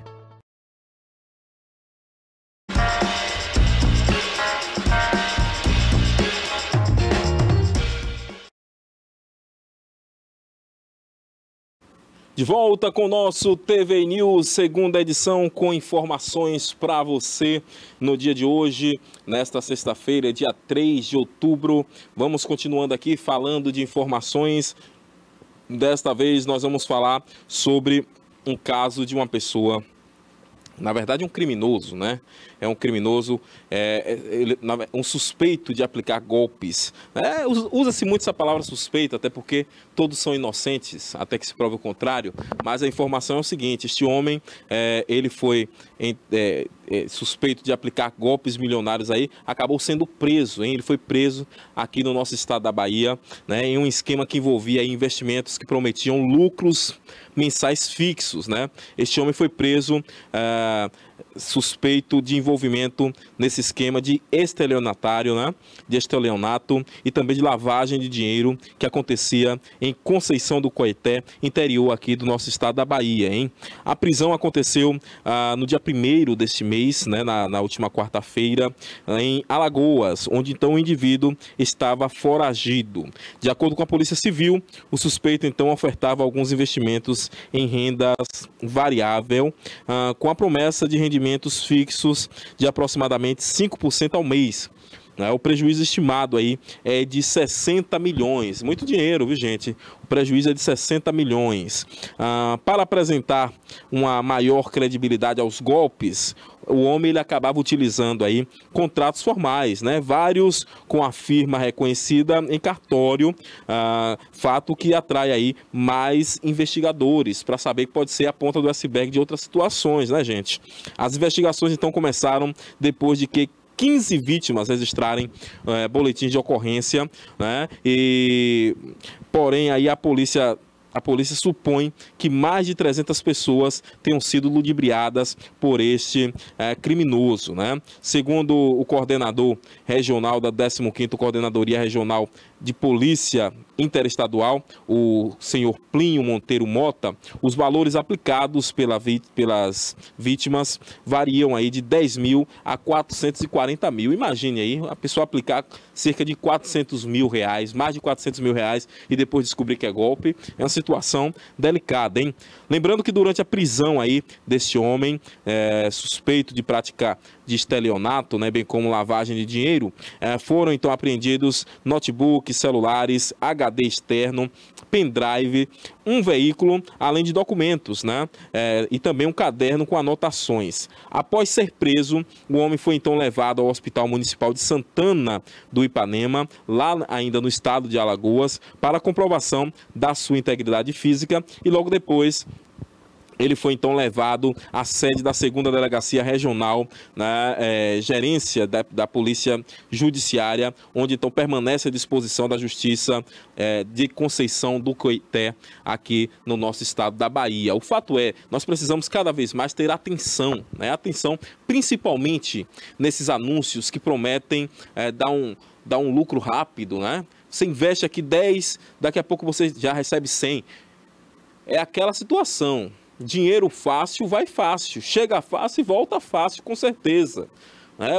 De volta com o nosso TV News, segunda edição, com informações para você no dia de hoje, nesta sexta-feira, dia 3 de outubro. Vamos continuando aqui falando de informações. Desta vez nós vamos falar sobre um caso de uma pessoa, na verdade um criminoso, né? É um criminoso, um suspeito de aplicar golpes. Usa-se muito essa palavra suspeito, até porque todos são inocentes, até que se prove o contrário. Mas a informação é o seguinte: este homem, ele foi suspeito de aplicar golpes milionários aí, acabou sendo preso, hein? Ele foi preso aqui no nosso estado da Bahia, né, em um esquema que envolvia aí investimentos que prometiam lucros mensais fixos, né? Este homem foi preso suspeito de envolvimento nesse esquema de estelionatário, né? De estelionato e também de lavagem de dinheiro que acontecia em Conceição do Coeté, interior aqui do nosso estado da Bahia, hein? A prisão aconteceu no dia 1º deste mês, mês, né, na última quarta-feira, em Alagoas, onde então o indivíduo estava foragido. De acordo com a Polícia Civil, o suspeito então ofertava alguns investimentos em rendas variável, com a promessa de rendimentos fixos de aproximadamente 5% ao mês. O prejuízo estimado aí é de 60 milhões. Muito dinheiro, viu, gente? O prejuízo é de 60 milhões. Para apresentar uma maior credibilidade aos golpes, o homem ele acabava utilizando aí contratos formais, né? Vários com a firma reconhecida em cartório, fato que atrai aí mais investigadores para saber que pode ser a ponta do iceberg de outras situações, né, gente? As investigações então começaram depois de que 15 vítimas registrarem boletins de ocorrência, né? Porém, aí a polícia supõe que mais de 300 pessoas tenham sido ludibriadas por este criminoso, né? Segundo o coordenador regional da 15ª Coordenadoria Regional de Polícia Interestadual, o senhor Plínio Monteiro Mota, os valores aplicados pelas vítimas variam aí de 10 mil a 440 mil. Imagine aí a pessoa aplicar cerca de 400 mil reais, mais de 400 mil reais, e depois descobrir que é golpe. É uma situação delicada, hein? Lembrando que durante a prisão aí deste homem, suspeito de praticar de estelionato, né, bem como lavagem de dinheiro, foram então apreendidos notebooks, celulares, HD externo, pendrive, um veículo, além de documentos, né, e também um caderno com anotações. Após ser preso, o homem foi então levado ao Hospital Municipal de Santana do Ipanema, lá ainda no estado de Alagoas, para a comprovação da sua integridade física, e logo depois ele foi então levado à sede da 2ª Delegacia Regional, na gerência da Polícia Judiciária, onde então permanece à disposição da Justiça de Conceição do Coité, aqui no nosso estado da Bahia. O fato é, nós precisamos cada vez mais ter atenção, né? Atenção principalmente nesses anúncios que prometem dar um lucro rápido, né? Você investe aqui 10, daqui a pouco você já recebe 100. É aquela situação. Dinheiro fácil vai fácil, chega fácil e volta fácil, com certeza.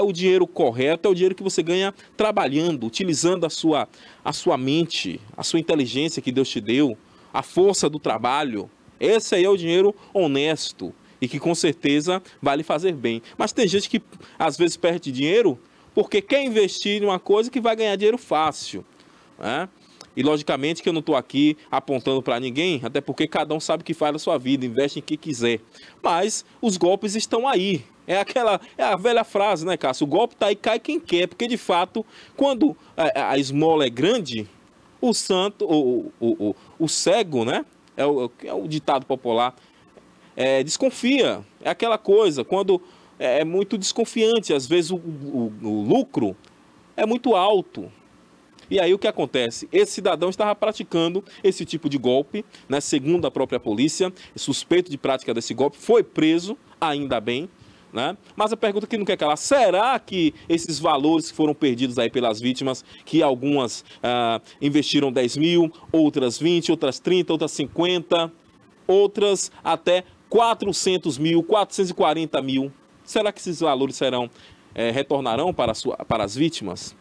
O dinheiro correto é o dinheiro que você ganha trabalhando, utilizando a sua mente, a sua inteligência que Deus te deu, a força do trabalho. Esse aí é o dinheiro honesto e que com certeza vai lhe fazer bem. Mas tem gente que às vezes perde dinheiro porque quer investir em uma coisa que vai ganhar dinheiro fácil, né? E logicamente que eu não estou aqui apontando para ninguém, até porque cada um sabe o que faz na sua vida, investe em que quiser. Mas os golpes estão aí. É a velha frase, né, Cássio? O golpe está aí, cai quem quer. Porque, de fato, quando a esmola é grande, o santo, o cego, né? É o ditado popular, desconfia. É aquela coisa, quando é muito desconfiante. Às vezes o lucro é muito alto. E aí o que acontece? Esse cidadão estava praticando esse tipo de golpe, né? Segundo a própria polícia, suspeito de prática desse golpe, foi preso, ainda bem, né? Mas a pergunta que não quer calar, será que esses valores que foram perdidos aí pelas vítimas, que algumas investiram 10 mil, outras 20, outras 30, outras 50, outras até 400 mil, 440 mil, será que esses valores retornarão para as vítimas?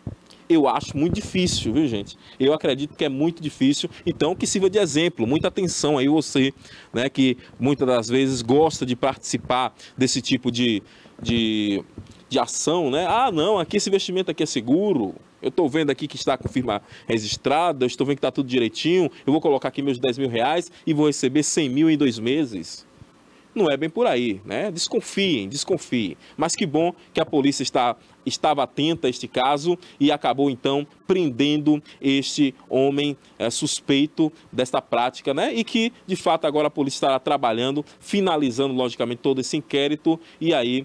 Eu acho muito difícil, viu, gente? Eu acredito que é muito difícil. Então, que sirva de exemplo. Muita atenção aí você, né, que muitas das vezes gosta de participar desse tipo de ação, né? Ah, não, aqui esse investimento aqui é seguro. Eu estou vendo aqui que está com firma registrada, eu estou vendo que está tudo direitinho. Eu vou colocar aqui meus 10 mil reais e vou receber 100 mil em 2 meses. Não é bem por aí, né? Desconfiem. Mas que bom que a polícia estava atenta a este caso e acabou, então, prendendo este homem suspeito desta prática, né? E que, de fato, agora a polícia estará trabalhando, finalizando, logicamente, todo esse inquérito e aí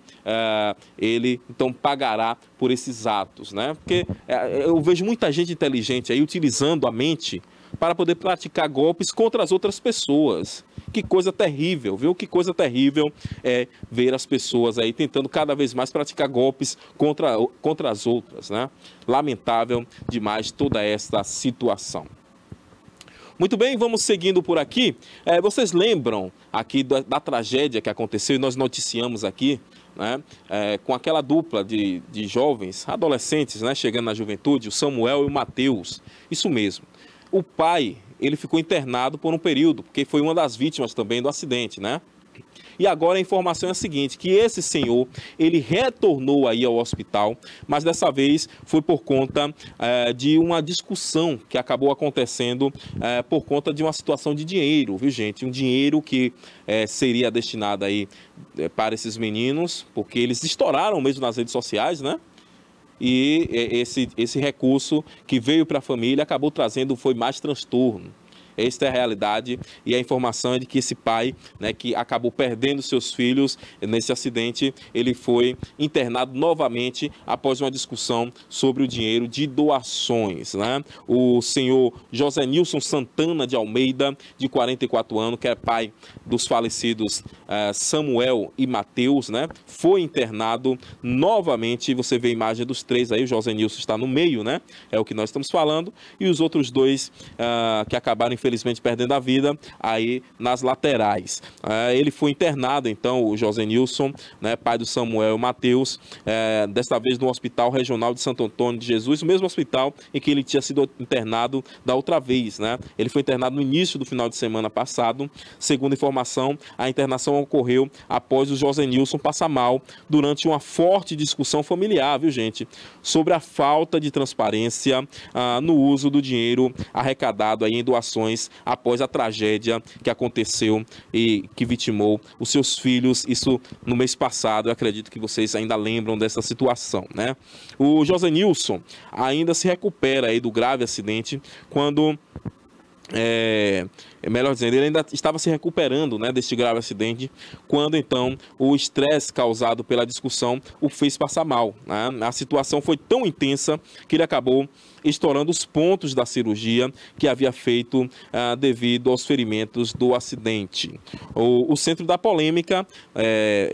ele, então, pagará por esses atos, né? Porque eu vejo muita gente inteligente aí utilizando a mente para poder praticar golpes contra as outras pessoas. Que coisa terrível, viu? Que coisa terrível é ver as pessoas aí tentando cada vez mais praticar golpes contra as outras, né? Lamentável demais toda esta situação. Muito bem, vamos seguindo por aqui. Vocês lembram aqui da tragédia que aconteceu e nós noticiamos aqui, né, com aquela dupla de jovens, adolescentes, né, chegando na juventude, o Samuel e o Mateus. Isso mesmo. O pai, ele ficou internado por um período, porque foi uma das vítimas também do acidente, né? E agora a informação é a seguinte, que esse senhor, ele retornou aí ao hospital, mas dessa vez foi por conta de uma discussão que acabou acontecendo por conta de uma situação de dinheiro, viu, gente? Um dinheiro que seria destinado aí para esses meninos, porque eles estouraram mesmo nas redes sociais, né? E esse recurso que veio para a família acabou trazendo, foi mais transtorno. Esta é a realidade e a informação é de que esse pai, né, que acabou perdendo seus filhos nesse acidente, ele foi internado novamente após uma discussão sobre o dinheiro de doações, né? O senhor José Nilson Santana de Almeida, de 44 anos, que é pai dos falecidos Samuel e Mateus, né, foi internado novamente. Você vê a imagem dos três aí, o José Nilson está no meio, né? É o que nós estamos falando. E os outros dois que acabaram infelizmente perdendo a vida aí nas laterais. Ele foi internado, então, o José Nilson, né, pai do Samuel e Mateus, desta vez no Hospital Regional de Santo Antônio de Jesus, o mesmo hospital em que ele tinha sido internado da outra vez, né? Ele foi internado no início do final de semana passado. Segundo informação, a internação ocorreu após o José Nilson passar mal durante uma forte discussão familiar, viu, gente? Sobre a falta de transparência no uso do dinheiro arrecadado aí em doações após a tragédia que aconteceu e que vitimou os seus filhos, isso no mês passado. Eu acredito que vocês ainda lembram dessa situação, né? O José Nilson ainda se recupera aí do grave acidente quando... melhor dizendo, ele ainda estava se recuperando, né, deste grave acidente, quando então o estresse causado pela discussão o fez passar mal, né? A situação foi tão intensa que ele acabou estourando os pontos da cirurgia que havia feito devido aos ferimentos do acidente. O centro da polêmica,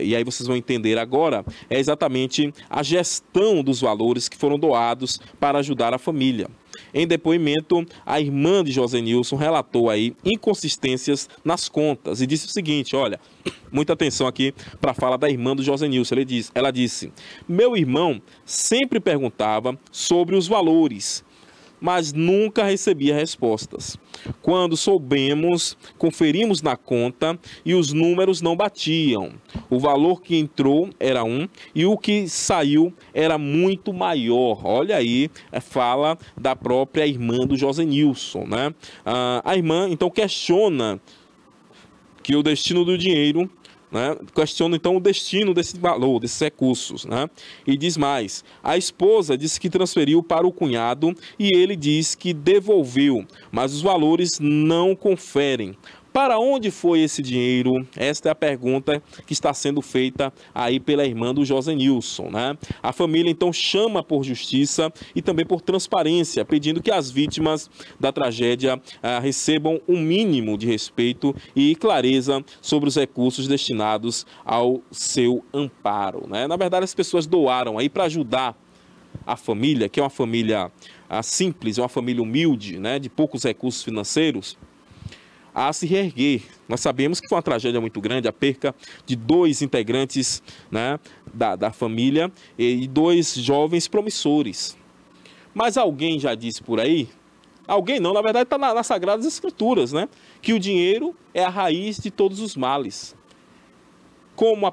e aí vocês vão entender agora, é exatamente a gestão dos valores que foram doados para ajudar a família. Em depoimento, a irmã de José Nilson relatou aí inconsistências nas contas e disse o seguinte, olha, muita atenção aqui para a fala da irmã do José Nilson. Ela disse, meu irmão sempre perguntava sobre os valores, mas nunca recebia respostas. Quando soubemos, conferimos na conta e os números não batiam. O valor que entrou era um e o que saiu era muito maior. Olha aí, fala da própria irmã do José Nilson, né? A irmã, então, questiona que o destino do dinheiro, né, questiona então o destino desse valor, desses recursos, né? E diz mais, a esposa disse que transferiu para o cunhado e ele diz que devolveu, mas os valores não conferem. Para onde foi esse dinheiro? Esta é a pergunta que está sendo feita aí pela irmã do José Nilson, né? A família então chama por justiça e também por transparência, pedindo que as vítimas da tragédia recebam um mínimo de respeito e clareza sobre os recursos destinados ao seu amparo, né? Na verdade, as pessoas doaram aí para ajudar a família, que é uma família simples, é uma família humilde, né, de poucos recursos financeiros, a se reerguer. Nós sabemos que foi uma tragédia muito grande, a perca de 2 integrantes, né, da família e 2 jovens promissores. Mas alguém já disse por aí, alguém não, na verdade está nas Sagradas Escrituras, né, que o dinheiro é a raiz de todos os males. Como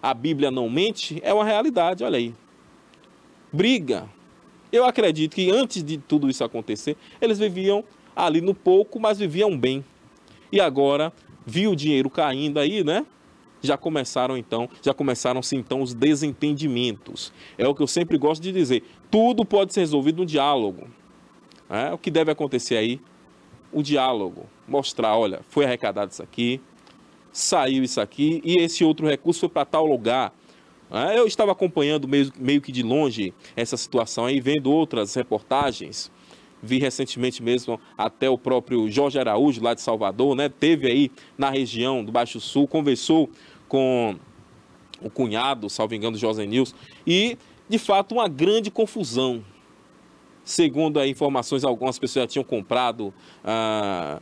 a Bíblia não mente, é uma realidade, olha aí. Briga. Eu acredito que antes de tudo isso acontecer, eles viviam ali no pouco, mas viviam bem. E agora, viu o dinheiro caindo aí, né? Já começaram-se então os desentendimentos. É o que eu sempre gosto de dizer. Tudo pode ser resolvido no diálogo. O que deve acontecer aí? O diálogo. Mostrar, olha, foi arrecadado isso aqui, saiu isso aqui e esse outro recurso foi para tal lugar. Eu estava acompanhando meio que de longe essa situação aí, vendo outras reportagens. Vi recentemente mesmo até o próprio Jorge Araújo, lá de Salvador, né? Teve aí na região do Baixo Sul, conversou com o cunhado, salvo engano, José Nilson, e, de fato, uma grande confusão. Segundo as informações, algumas pessoas já tinham comprado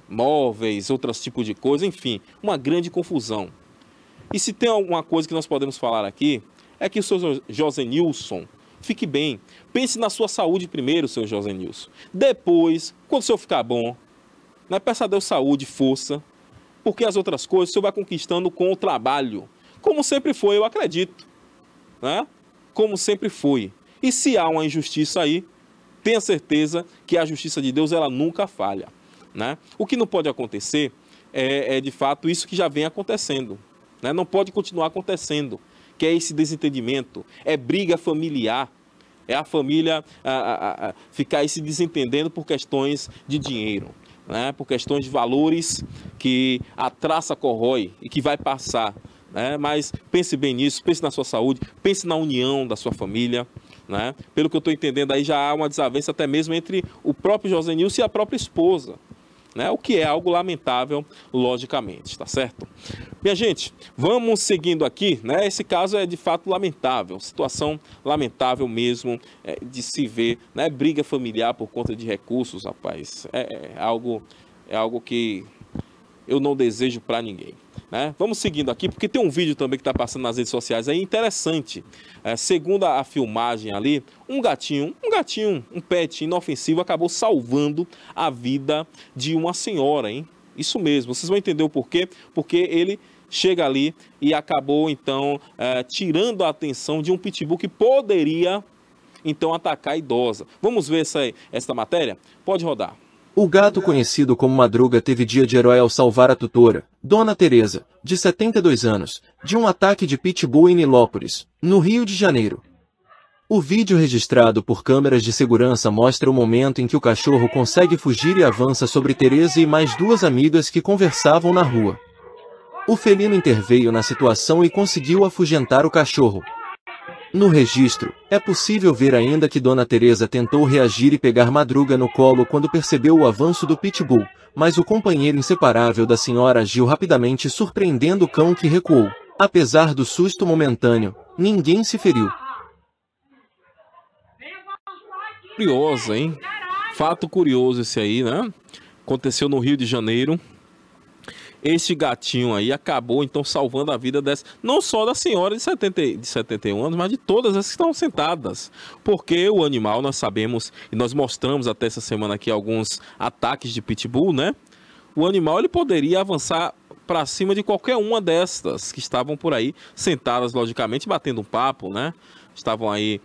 móveis, outros tipos de coisa, enfim, uma grande confusão. E se tem alguma coisa que nós podemos falar aqui, é que o seu Josenilson fique bem. Pense na sua saúde primeiro, seu Josenilson. Depois, quando o senhor ficar bom, né, peça a Deus saúde, força, porque as outras coisas o senhor vai conquistando com o trabalho. Como sempre foi, eu acredito. Né? Como sempre foi. E se há uma injustiça aí, tenha certeza que a justiça de Deus, ela nunca falha. Né? O que não pode acontecer é de fato isso que já vem acontecendo. Né? Não pode continuar acontecendo, que é esse desentendimento, é briga familiar, é a família ficar aí se desentendendo por questões de dinheiro, né? Por questões de valores que a traça corrói e que vai passar. Né? Mas pense bem nisso, pense na sua saúde, pense na união da sua família. Né? Pelo que eu estou entendendo, aí já há uma desavença até mesmo entre o próprio Josenilson e a própria esposa. Né? O que é algo lamentável, logicamente, tá certo? Minha gente, vamos seguindo aqui, né? Esse caso é de fato lamentável, situação lamentável mesmo de se ver, né? Briga familiar por conta de recursos, rapaz, é algo que eu não desejo para ninguém. Né? Vamos seguindo aqui, porque tem um vídeo também que está passando nas redes sociais aí interessante. Segundo a filmagem ali, um gatinho, um pet inofensivo acabou salvando a vida de uma senhora, hein? Isso mesmo, vocês vão entender o porquê, porque ele chega ali e acabou então tirando a atenção de um pitbull que poderia então atacar a idosa. Vamos ver essa matéria? Pode rodar. O gato conhecido como Madruga teve dia de herói ao salvar a tutora, Dona Teresa, de 72 anos, de um ataque de pitbull em Nilópolis, no Rio de Janeiro. O vídeo registrado por câmeras de segurança mostra o momento em que o cachorro consegue fugir e avança sobre Teresa e mais duas amigas que conversavam na rua. O felino interveio na situação e conseguiu afugentar o cachorro. No registro, é possível ver ainda que Dona Teresa tentou reagir e pegar Madruga no colo quando percebeu o avanço do pitbull, mas o companheiro inseparável da senhora agiu rapidamente surpreendendo o cão que recuou. Apesar do susto momentâneo, ninguém se feriu. Curioso, hein? Fato curioso esse aí, né? Aconteceu no Rio de Janeiro. Este gatinho aí acabou, então, salvando a vida dessa, não só da senhora de 71 anos, mas de todas as que estão sentadas. Porque o animal, nós sabemos, e nós mostramos até essa semana aqui alguns ataques de pitbull, né? O animal, ele poderia avançar para cima de qualquer uma destas que estavam por aí, sentadas, logicamente, batendo um papo, né? Estavam aí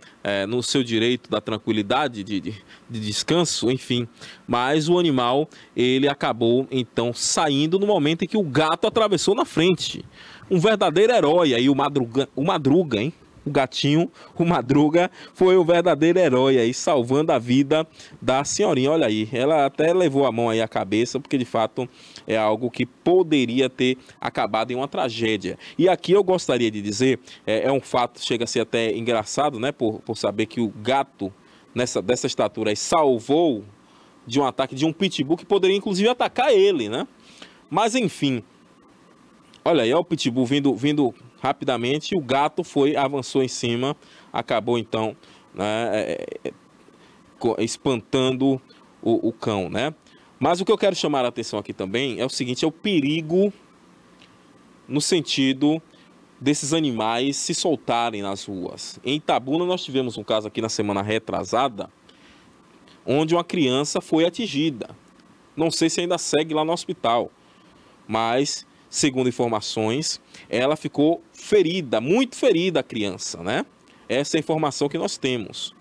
no seu direito da tranquilidade, de descanso, enfim. Mas o animal, ele acabou, então, saindo no momento em que o gato atravessou na frente. Um verdadeiro herói aí, o Madruga, hein? O gatinho, o Madruga, foi o verdadeiro herói aí, salvando a vida da senhorinha. Olha aí, ela até levou a mão aí à cabeça, porque de fato é algo que poderia ter acabado em uma tragédia. E aqui eu gostaria de dizer, é um fato, chega a ser até engraçado, né, por saber que o gato dessa estatura aí salvou de um ataque de um pitbull que poderia inclusive atacar ele, né? Mas enfim, olha aí, ó, o pitbull vindo rapidamente, o gato avançou em cima, acabou então, né, espantando o cão, né? Mas o que eu quero chamar a atenção aqui também é o seguinte, é o perigo no sentido desses animais se soltarem nas ruas. Em Itabuna nós tivemos um caso aqui na semana retrasada, onde uma criança foi atingida. Não sei se ainda segue lá no hospital, mas segundo informações, ela ficou ferida, muito ferida a criança, né? Essa é a informação que nós temos.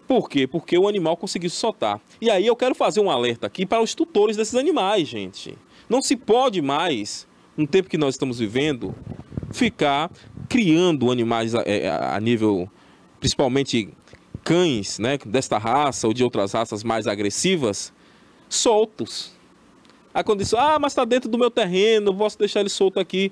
Por quê? Porque o animal conseguiu se soltar. E aí eu quero fazer um alerta aqui para os tutores desses animais, gente. Não se pode mais, no tempo que nós estamos vivendo, ficar criando animais a nível, principalmente cães, né, desta raça ou de outras raças mais agressivas, soltos. Aí quando diz, mas está dentro do meu terreno, eu posso deixar ele solto aqui.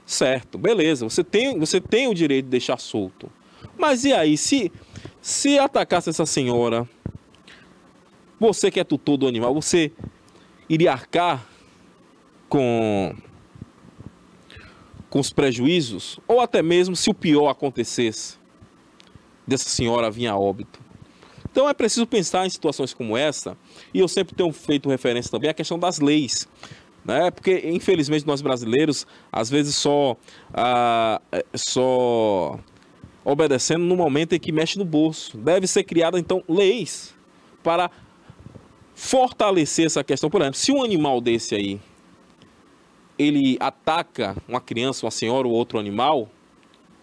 Certo, beleza, você tem o direito de deixar solto. Mas e aí, se atacasse essa senhora, você que é tutor do animal, você iria arcar com os prejuízos? Ou até mesmo se o pior acontecesse, dessa senhora vir a óbito? Então é preciso pensar em situações como essa, e eu sempre tenho feito referência também à questão das leis, né? Porque, infelizmente, nós brasileiros, às vezes só obedecendo no momento em que mexe no bolso. Deve ser criada, então, leis para fortalecer essa questão. Por exemplo, se um animal desse aí, ele ataca uma criança, uma senhora ou outro animal,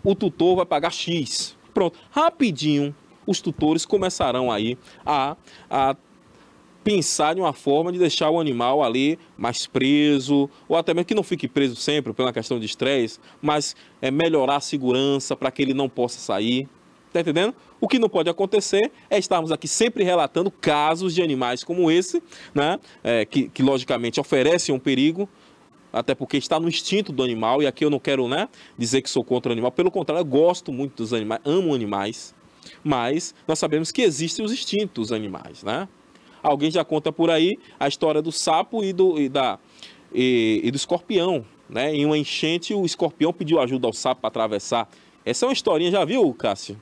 o tutor vai pagar X. Pronto, rapidinho, os tutores começarão aí a pensar em uma forma de deixar o animal ali mais preso, ou até mesmo que não fique preso sempre pela questão de estresse, mas melhorar a segurança para que ele não possa sair. Tá entendendo? O que não pode acontecer é estarmos aqui sempre relatando casos de animais como esse, né? Que logicamente oferecem um perigo, até porque está no instinto do animal, e aqui eu não quero, né, dizer que sou contra o animal, pelo contrário, eu gosto muito dos animais, amo animais, mas nós sabemos que existem os instintos animais, né? Alguém já conta por aí a história do sapo e do escorpião, né? Em uma enchente, o escorpião pediu ajuda ao sapo para atravessar. Essa é uma historinha, já viu, Cássio?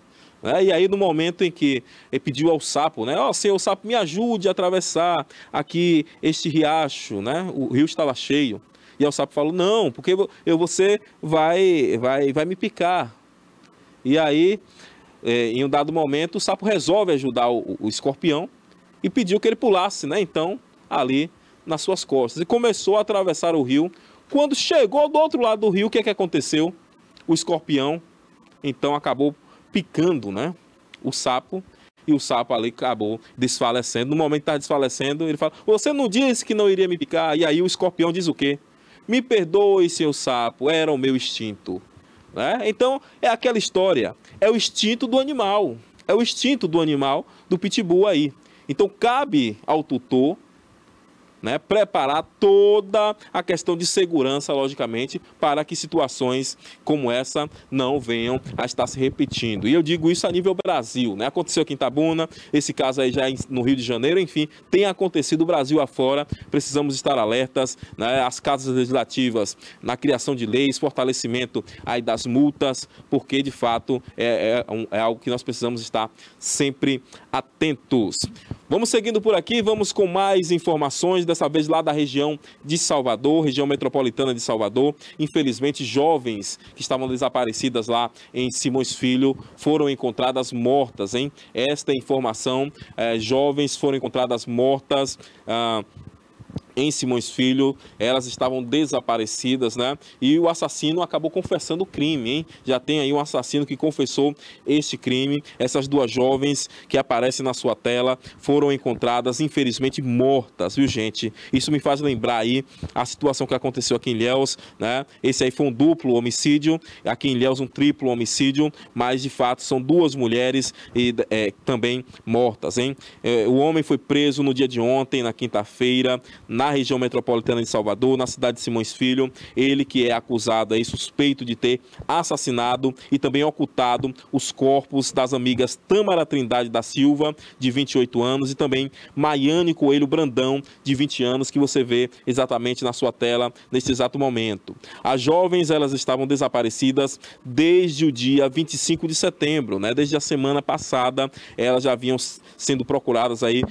E aí, no momento em que ele pediu ao sapo, né? Ó, senhor sapo, me ajude a atravessar aqui este riacho, né? O rio estava cheio. E aí o sapo falou, não, porque você vai me picar. E aí, em um dado momento, o sapo resolve ajudar o escorpião e pediu que ele pulasse, né? Então, ali nas suas costas. E começou a atravessar o rio. Quando chegou do outro lado do rio, o que é que aconteceu? O escorpião, então, acabou picando, né, o sapo, e o sapo ali acabou desfalecendo. No momento que está desfalecendo, ele fala, você não disse que não iria me picar? E aí o escorpião diz o quê? Me perdoe, seu sapo, era o meu instinto. Né? Então, é aquela história, é o instinto do animal, é o instinto do animal do pitbull aí. Então, cabe ao tutor, né, preparar toda a questão de segurança, logicamente, para que situações como essa não venham a estar se repetindo. E eu digo isso a nível Brasil, né? Aconteceu aqui em Itabuna, esse caso aí já no Rio de Janeiro, enfim, tem acontecido Brasil afora, precisamos estar alertas, né? As casas legislativas na criação de leis, fortalecimento aí das multas, porque de fato é algo que nós precisamos estar sempre atentos. Vamos seguindo por aqui, vamos com mais informações, dessa vez lá da região de Salvador, região metropolitana de Salvador. Infelizmente, jovens que estavam desaparecidas lá em Simões Filho foram encontradas mortas, hein? Esta informação, jovens foram encontradas mortas em Simões Filho, elas estavam desaparecidas, né? E o assassino acabou confessando o crime, hein? Já tem aí um assassino que confessou este crime. Essas duas jovens que aparecem na sua tela foram encontradas, infelizmente, mortas, viu, gente? Isso me faz lembrar aí a situação que aconteceu aqui em Ilhéus, né? Esse aí foi um duplo homicídio, aqui em Ilhéus um triplo homicídio, mas de fato são duas mulheres e também mortas, hein? O homem foi preso no dia de ontem, na quinta-feira, na região metropolitana de Salvador, na cidade de Simões Filho. Ele que é acusado aí, suspeito de ter assassinado e também ocultado os corpos das amigas Tâmara Trindade da Silva, de 28 anos, e também Maiane Coelho Brandão, de 20 anos, que você vê exatamente na sua tela neste exato momento. As jovens, elas estavam desaparecidas desde o dia 25 de setembro, né? Desde a semana passada, elas já vinham sendo procuradas aí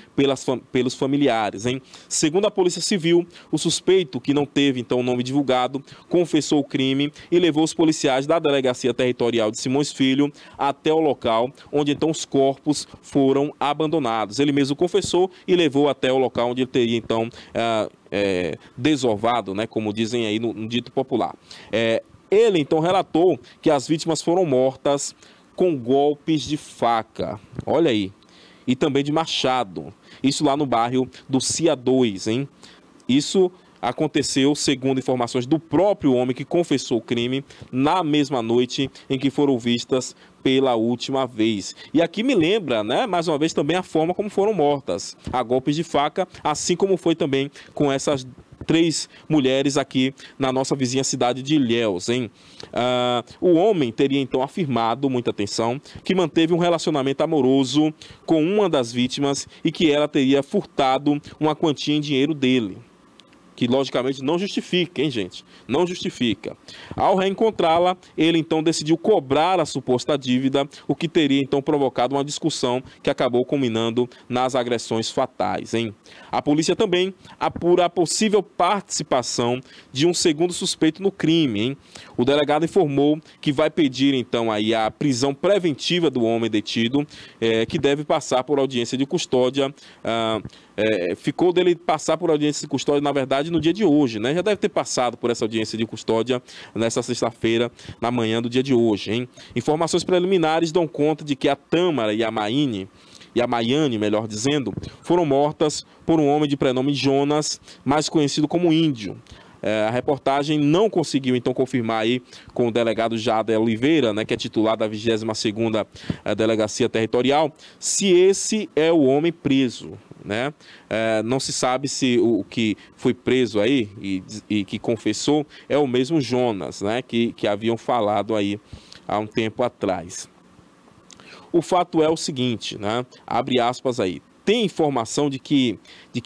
pelos familiares, hein? Segundo a Polícia Civil, o suspeito, que não teve então o nome divulgado, confessou o crime e levou os policiais da Delegacia Territorial de Simões Filho até o local onde então os corpos foram abandonados. Ele mesmo confessou e levou até o local onde ele teria então desovado, né, como dizem aí no dito popular. Ele então relatou que as vítimas foram mortas com golpes de faca, olha aí, e também de machado. Isso lá no bairro do CIA 2, hein? Isso aconteceu, segundo informações do próprio homem que confessou o crime, na mesma noite em que foram vistas pela última vez. E aqui me lembra, né, mais uma vez também a forma como foram mortas, a golpes de faca, assim como foi também com essas 3 mulheres aqui na nossa vizinha cidade de Ilhéus, hein? O homem teria então afirmado, muita atenção, que manteve um relacionamento amoroso com uma das vítimas e que ela teria furtado uma quantia em dinheiro dele, que logicamente não justifica, hein, gente? Não justifica. Ao reencontrá-la, ele então decidiu cobrar a suposta dívida, o que teria então provocado uma discussão que acabou culminando nas agressões fatais, hein? A polícia também apura a possível participação de um segundo suspeito no crime, hein? O delegado informou que vai pedir então aí a prisão preventiva do homem detido, que deve passar por audiência de custódia. Ficou dele passar por audiência de custódia, na verdade, no dia de hoje, né? Já deve ter passado por essa audiência de custódia nessa sexta-feira, na manhã do dia de hoje, hein? Informações preliminares dão conta de que a Tâmara e a Maiane, melhor dizendo, foram mortas por um homem de prenome Jonas, mais conhecido como Índio. A reportagem não conseguiu, então, confirmar aí com o delegado Jader Oliveira, né, que é titular da 22ª Delegacia Territorial, se esse é o homem preso, né? Não se sabe se o que foi preso aí e que confessou é o mesmo Jonas, né, que haviam falado aí há um tempo atrás. O fato é o seguinte, né? Abre aspas aí. Tem informação de que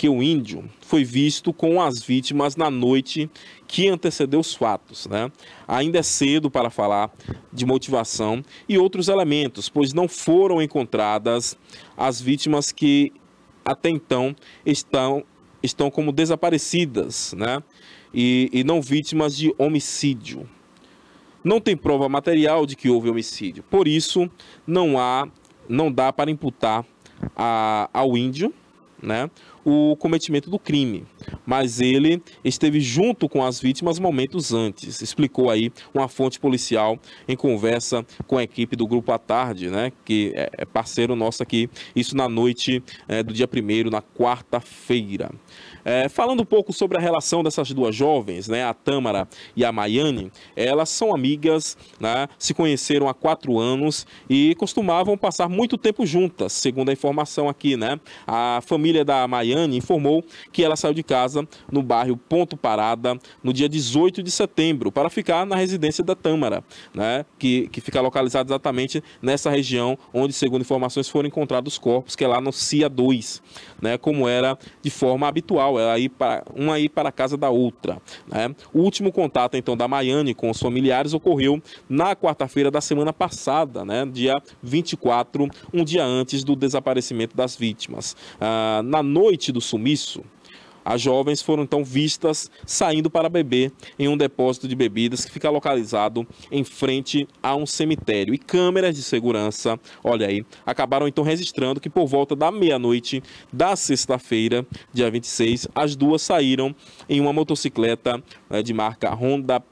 o Índio foi visto com as vítimas na noite que antecedeu os fatos, né? Ainda é cedo para falar de motivação e outros elementos, pois não foram encontradas as vítimas que até então estão como desaparecidas, né? E não vítimas de homicídio. Não tem prova material de que houve homicídio, por isso não dá para imputar ao Índio, né, o cometimento do crime, mas ele esteve junto com as vítimas momentos antes, explicou aí uma fonte policial em conversa com a equipe do Grupo à Tarde, né, que é parceiro nosso aqui, isso na noite do dia 1º, na quarta-feira. Falando um pouco sobre a relação dessas duas jovens, né, a Tâmara e a Maiane, elas são amigas, né, se conheceram há 4 anos e costumavam passar muito tempo juntas, segundo a informação aqui, né? A família da Maiane informou que ela saiu de casa no bairro Ponto Parada no dia 18 de setembro para ficar na residência da Tâmara, né, que fica localizada exatamente nessa região onde, segundo informações, foram encontrados os corpos, que é lá no CIA 2, né, como era de forma habitual, uma ir para a casa da outra, né? O último contato, então, da Maiane com os familiares ocorreu na quarta-feira da semana passada, né, dia 24, um dia antes do desaparecimento das vítimas. Na noite do sumiço, as jovens foram então vistas saindo para beber em um depósito de bebidas que fica localizado em frente a um cemitério. E câmeras de segurança, olha aí, acabaram então registrando que por volta da meia-noite da sexta-feira, dia 26, as duas saíram em uma motocicleta de marca Honda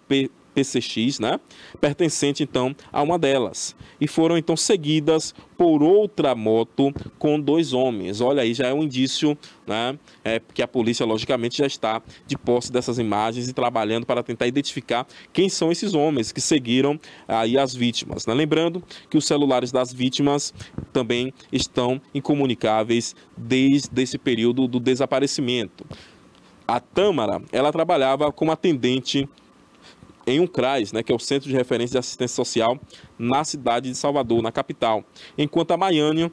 PCX, né, pertencente então a uma delas, e foram então seguidas por outra moto com 2 homens. Olha aí, já é um indício, né, porque a polícia logicamente já está de posse dessas imagens e trabalhando para tentar identificar quem são esses homens que seguiram aí as vítimas, né? Lembrando que os celulares das vítimas também estão incomunicáveis desde esse período do desaparecimento. A Tâmara, ela trabalhava como atendente em um CRAS, né, que é o Centro de Referência de Assistência Social, na cidade de Salvador, na capital. Enquanto a Maiane,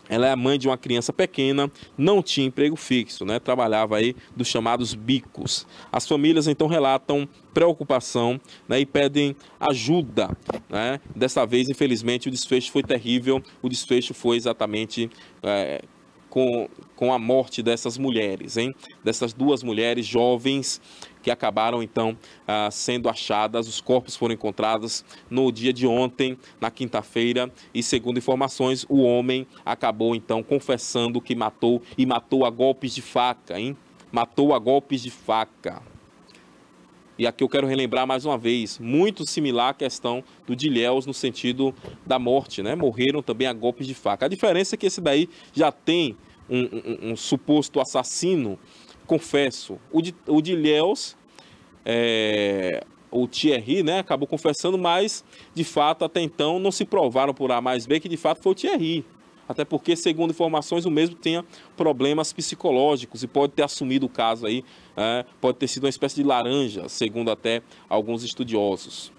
ela é a mãe de uma criança pequena, não tinha emprego fixo, né, trabalhava aí dos chamados bicos. As famílias então relatam preocupação, né, e pedem ajuda, né. Dessa vez, infelizmente, o desfecho foi terrível, o desfecho foi exatamente com a morte dessas mulheres, hein? Dessas 2 mulheres jovens que acabaram então sendo achadas. Os corpos foram encontrados no dia de ontem, na quinta-feira, e segundo informações, o homem acabou então confessando que matou a golpes de faca, hein? Matou a golpes de faca. E aqui eu quero relembrar mais uma vez, muito similar à questão do Dilhéus no sentido da morte, né? Morreram também a golpes de faca. A diferença é que esse daí já tem um suposto assassino, confesso. O Dilhéus, o Thierry, né, acabou confessando, mas de fato até então não se provaram por A mais B que de fato foi o Thierry. Até porque, segundo informações, o mesmo tinha problemas psicológicos e pode ter assumido o caso aí, pode ter sido uma espécie de laranja, segundo até alguns estudiosos.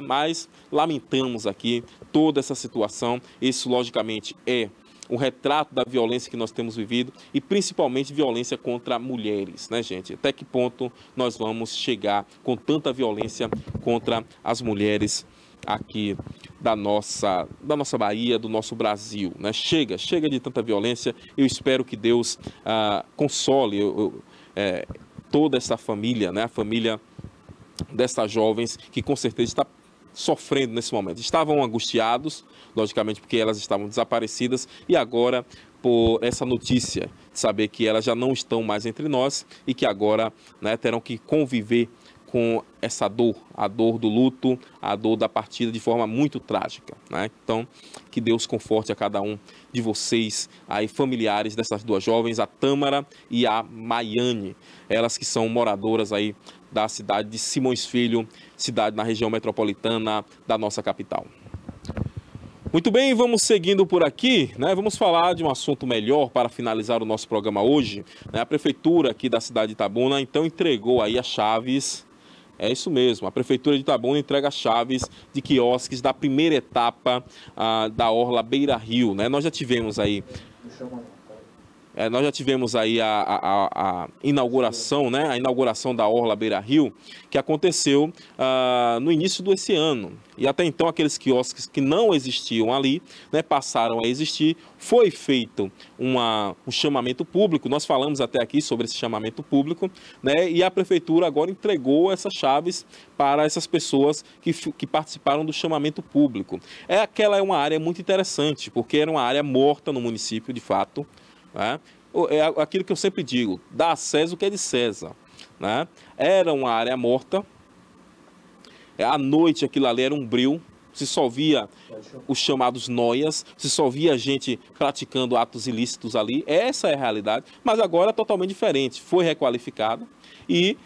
Mas lamentamos aqui toda essa situação. Isso, logicamente, é um retrato da violência que nós temos vivido e principalmente violência contra mulheres, né, gente? Até que ponto nós vamos chegar com tanta violência contra as mulheres aqui da nossa Bahia, do nosso Brasil, né? Chega de tanta violência. Eu espero que Deus console toda essa família, né? A família dessas jovens que com certeza está sofrendo nesse momento. Estavam angustiados, logicamente, porque elas estavam desaparecidas e agora por essa notícia de saber que elas já não estão mais entre nós e que agora, né, terão que conviver com essa dor, a dor do luto, a dor da partida de forma muito trágica, né? Então, que Deus conforte a cada um de vocês, aí familiares dessas duas jovens, a Tâmara e a Maiane, elas que são moradoras aí da cidade de Simões Filho, cidade na região metropolitana da nossa capital. Muito bem, vamos seguindo por aqui, né? Vamos falar de um assunto melhor para finalizar o nosso programa hoje, né? A prefeitura aqui da cidade de Itabuna, então, entregou aí as chaves. É isso mesmo, a Prefeitura de Itabuna entrega as chaves de quiosques da primeira etapa da Orla Beira Rio, né? Nós já tivemos aí a inauguração, né? A inauguração da Orla Beira Rio, que aconteceu no início desse ano. E até então aqueles quiosques que não existiam ali, né, passaram a existir. Foi feito um chamamento público, nós falamos até aqui sobre esse chamamento público, né? E a Prefeitura agora entregou essas chaves para essas pessoas que participaram do chamamento público. Aquela é uma área muito interessante, porque era uma área morta no município, de fato, né? É aquilo que eu sempre digo, dá a César o que é de César, né? Era uma área morta, à noite aquilo ali era um breu, se só via os chamados noias, se só via gente praticando atos ilícitos ali, essa é a realidade, mas agora é totalmente diferente, foi requalificada e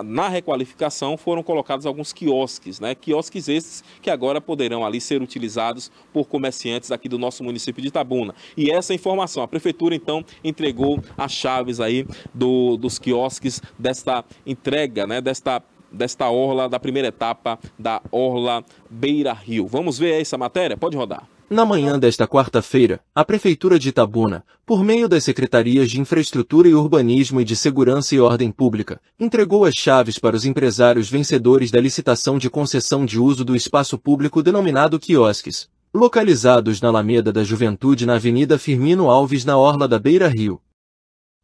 na requalificação foram colocados alguns quiosques, né? Quiosques esses que agora poderão ali ser utilizados por comerciantes aqui do nosso município de Itabuna. E essa informação, a Prefeitura então entregou as chaves aí dos quiosques desta entrega, né? Desta orla, da primeira etapa da Orla Beira Rio. Vamos ver essa matéria? Pode rodar. Na manhã desta quarta-feira, a Prefeitura de Itabuna, por meio das Secretarias de Infraestrutura e Urbanismo e de Segurança e Ordem Pública, entregou as chaves para os empresários vencedores da licitação de concessão de uso do espaço público denominado quiosques, localizados na Alameda da Juventude na Avenida Firmino Alves na Orla da Beira Rio.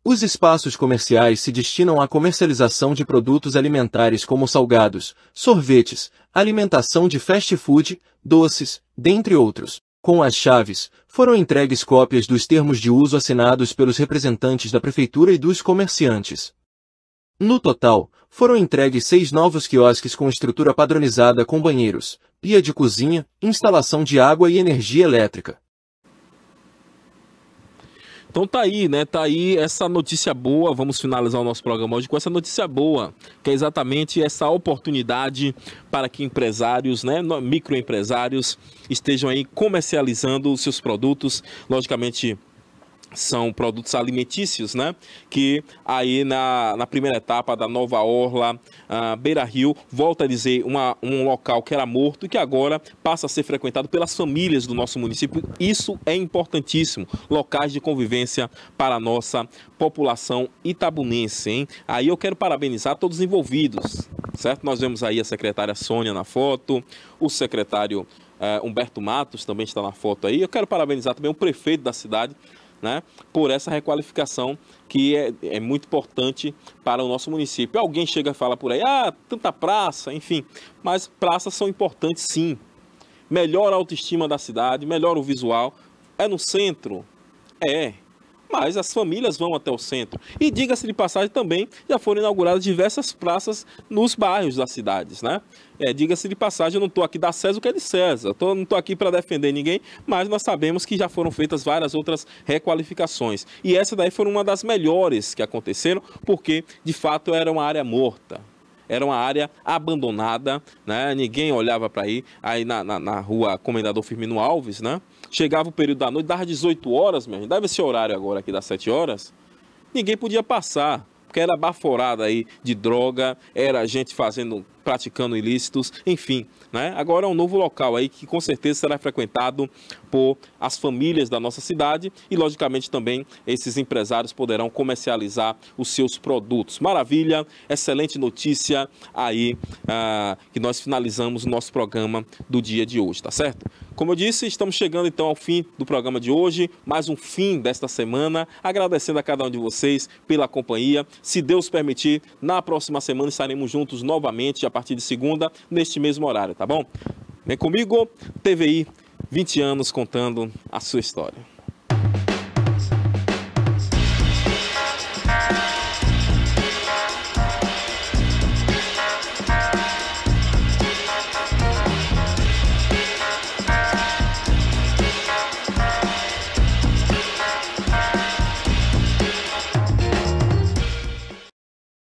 Os espaços comerciais se destinam à comercialização de produtos alimentares como salgados, sorvetes, alimentação de fast food, doces, dentre outros. Com as chaves, foram entregues cópias dos termos de uso assinados pelos representantes da Prefeitura e dos comerciantes. No total, foram entregues 6 novos quiosques com estrutura padronizada com banheiros, pia de cozinha, instalação de água e energia elétrica. Então tá aí, né? Tá aí essa notícia boa. Vamos finalizar o nosso programa hoje com essa notícia boa, que é exatamente essa oportunidade para que empresários, né, microempresários, estejam aí comercializando os seus produtos, logicamente são produtos alimentícios, né? Que aí na primeira etapa da nova Orla Beira Rio, volta a dizer, um local que era morto e que agora passa a ser frequentado pelas famílias do nosso município. Isso é importantíssimo, locais de convivência para a nossa população itabunense, hein? Aí eu quero parabenizar todos os envolvidos, certo? Nós vemos aí a secretária Sônia na foto, o secretário Humberto Matos também está na foto aí. Eu quero parabenizar também o prefeito da cidade, né, por essa requalificação que é muito importante para o nosso município. Alguém chega e fala por aí, tanta praça, enfim, mas praças são importantes sim. Melhora a autoestima da cidade, melhora o visual. É no centro? É. Mas as famílias vão até o centro. E diga-se de passagem também, já foram inauguradas diversas praças nos bairros das cidades, né? Diga-se de passagem, eu não estou aqui da César o que é de César. Não estou aqui para defender ninguém, mas nós sabemos que já foram feitas várias outras requalificações. E essa daí foi uma das melhores que aconteceram, porque de fato era uma área morta. Era uma área abandonada, né? Ninguém olhava para aí na rua Comendador Firmino Alves, né? Chegava o período da noite, dava 18 horas, mesmo. Dava esse horário agora aqui das 7 horas. Ninguém podia passar, porque era baforada aí de droga, era gente praticando ilícitos, enfim, né? Agora é um novo local aí que com certeza será frequentado por as famílias da nossa cidade e, logicamente, também esses empresários poderão comercializar os seus produtos. Maravilha, excelente notícia aí que nós finalizamos o nosso programa do dia de hoje, tá certo? Como eu disse, estamos chegando então ao fim do programa de hoje, mais um fim desta semana, agradecendo a cada um de vocês pela companhia. Se Deus permitir, na próxima semana estaremos juntos novamente, a partir de segunda, neste mesmo horário, tá bom? Vem comigo, TVI, 20 anos contando a sua história.